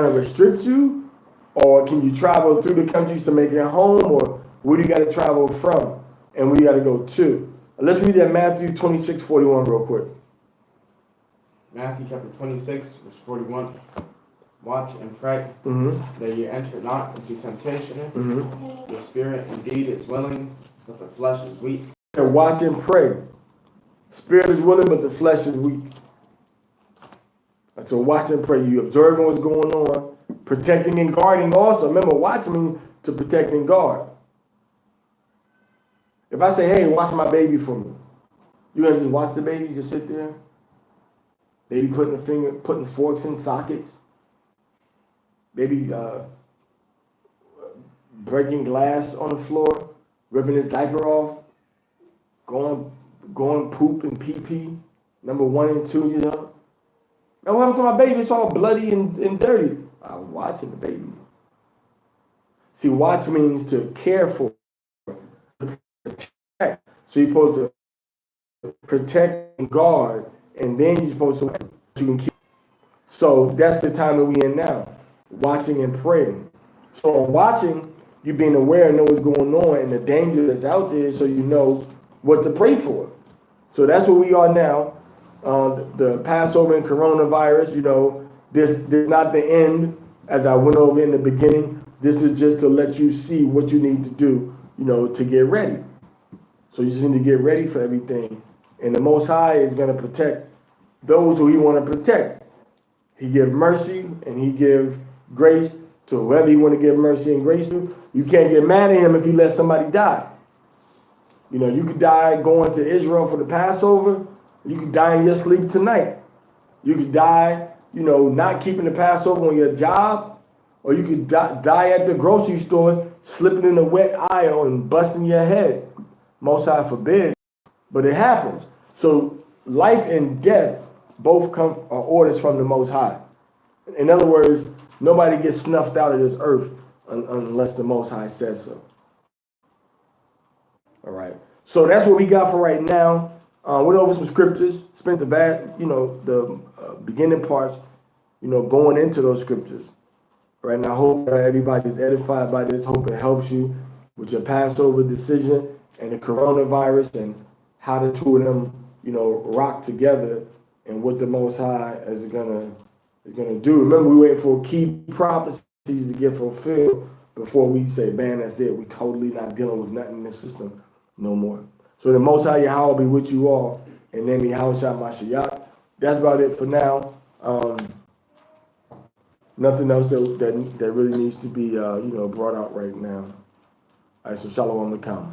restrict you, or can you travel through the countries to make it home, or where do you got to travel from, and where you got to go to? Let's read that Matthew 26:41 real quick. Matthew chapter 26, verse 41. Watch and pray that you enter not into temptation. The spirit indeed is willing, but the flesh is weak. And watch and pray. Spirit is willing, but the flesh is weak. So watch and pray. You observing what's going on, protecting and guarding also. Remember, watch means to protect and guard. If I say, hey, watch my baby for me, you gonna just watch the baby, just sit there? Baby putting forks in sockets. Baby breaking glass on the floor, ripping his diaper off, going poop and pee-pee, number 1 and 2, Now what happened to my baby? It's all bloody and dirty. I was watching the baby. See, watch means to care for, to protect. So you're supposed to protect and guard, and then you're supposed to you can keep. So that's the time that we in now. Watching and praying. So watching, you being aware and know what's going on and the danger that's out there, so you know what to pray for. So that's where we are now. The Passover and coronavirus, this is not the end, as I went over in the beginning. This is just to let you see what you need to do, to get ready. So you just need to get ready for everything. And the Most High is going to protect those who he want to protect. He give mercy and he give grace to whoever he want to give mercy and grace to. You can't get mad at him if he lets somebody die. You could die going to Israel for the Passover. You could die in your sleep tonight. You could die, not keeping the Passover on your job. Or you could die at the grocery store, slipping in the wet aisle and busting your head. Most High forbid. But it happens. So life and death both are orders from the Most High. In other words, nobody gets snuffed out of this earth unless the Most High says so. All right. So that's what we got for right now. Went over some scriptures. Spent the beginning parts, going into those scriptures. Right now, I hope everybody's edified by this. Hope it helps you with with your Passover decision and the coronavirus and how the two of them, rock together and what the Most High is gonna do. Remember, we wait for key prophecies to get fulfilled before we say, man, that's it. We totally not dealing with nothing in this system no more. So the Most High Yahweh be with you all, and then Yahweh Shah Mashiach. That's about it for now. Nothing else that really needs to be brought out right now. All right, so Shalom Aleichem.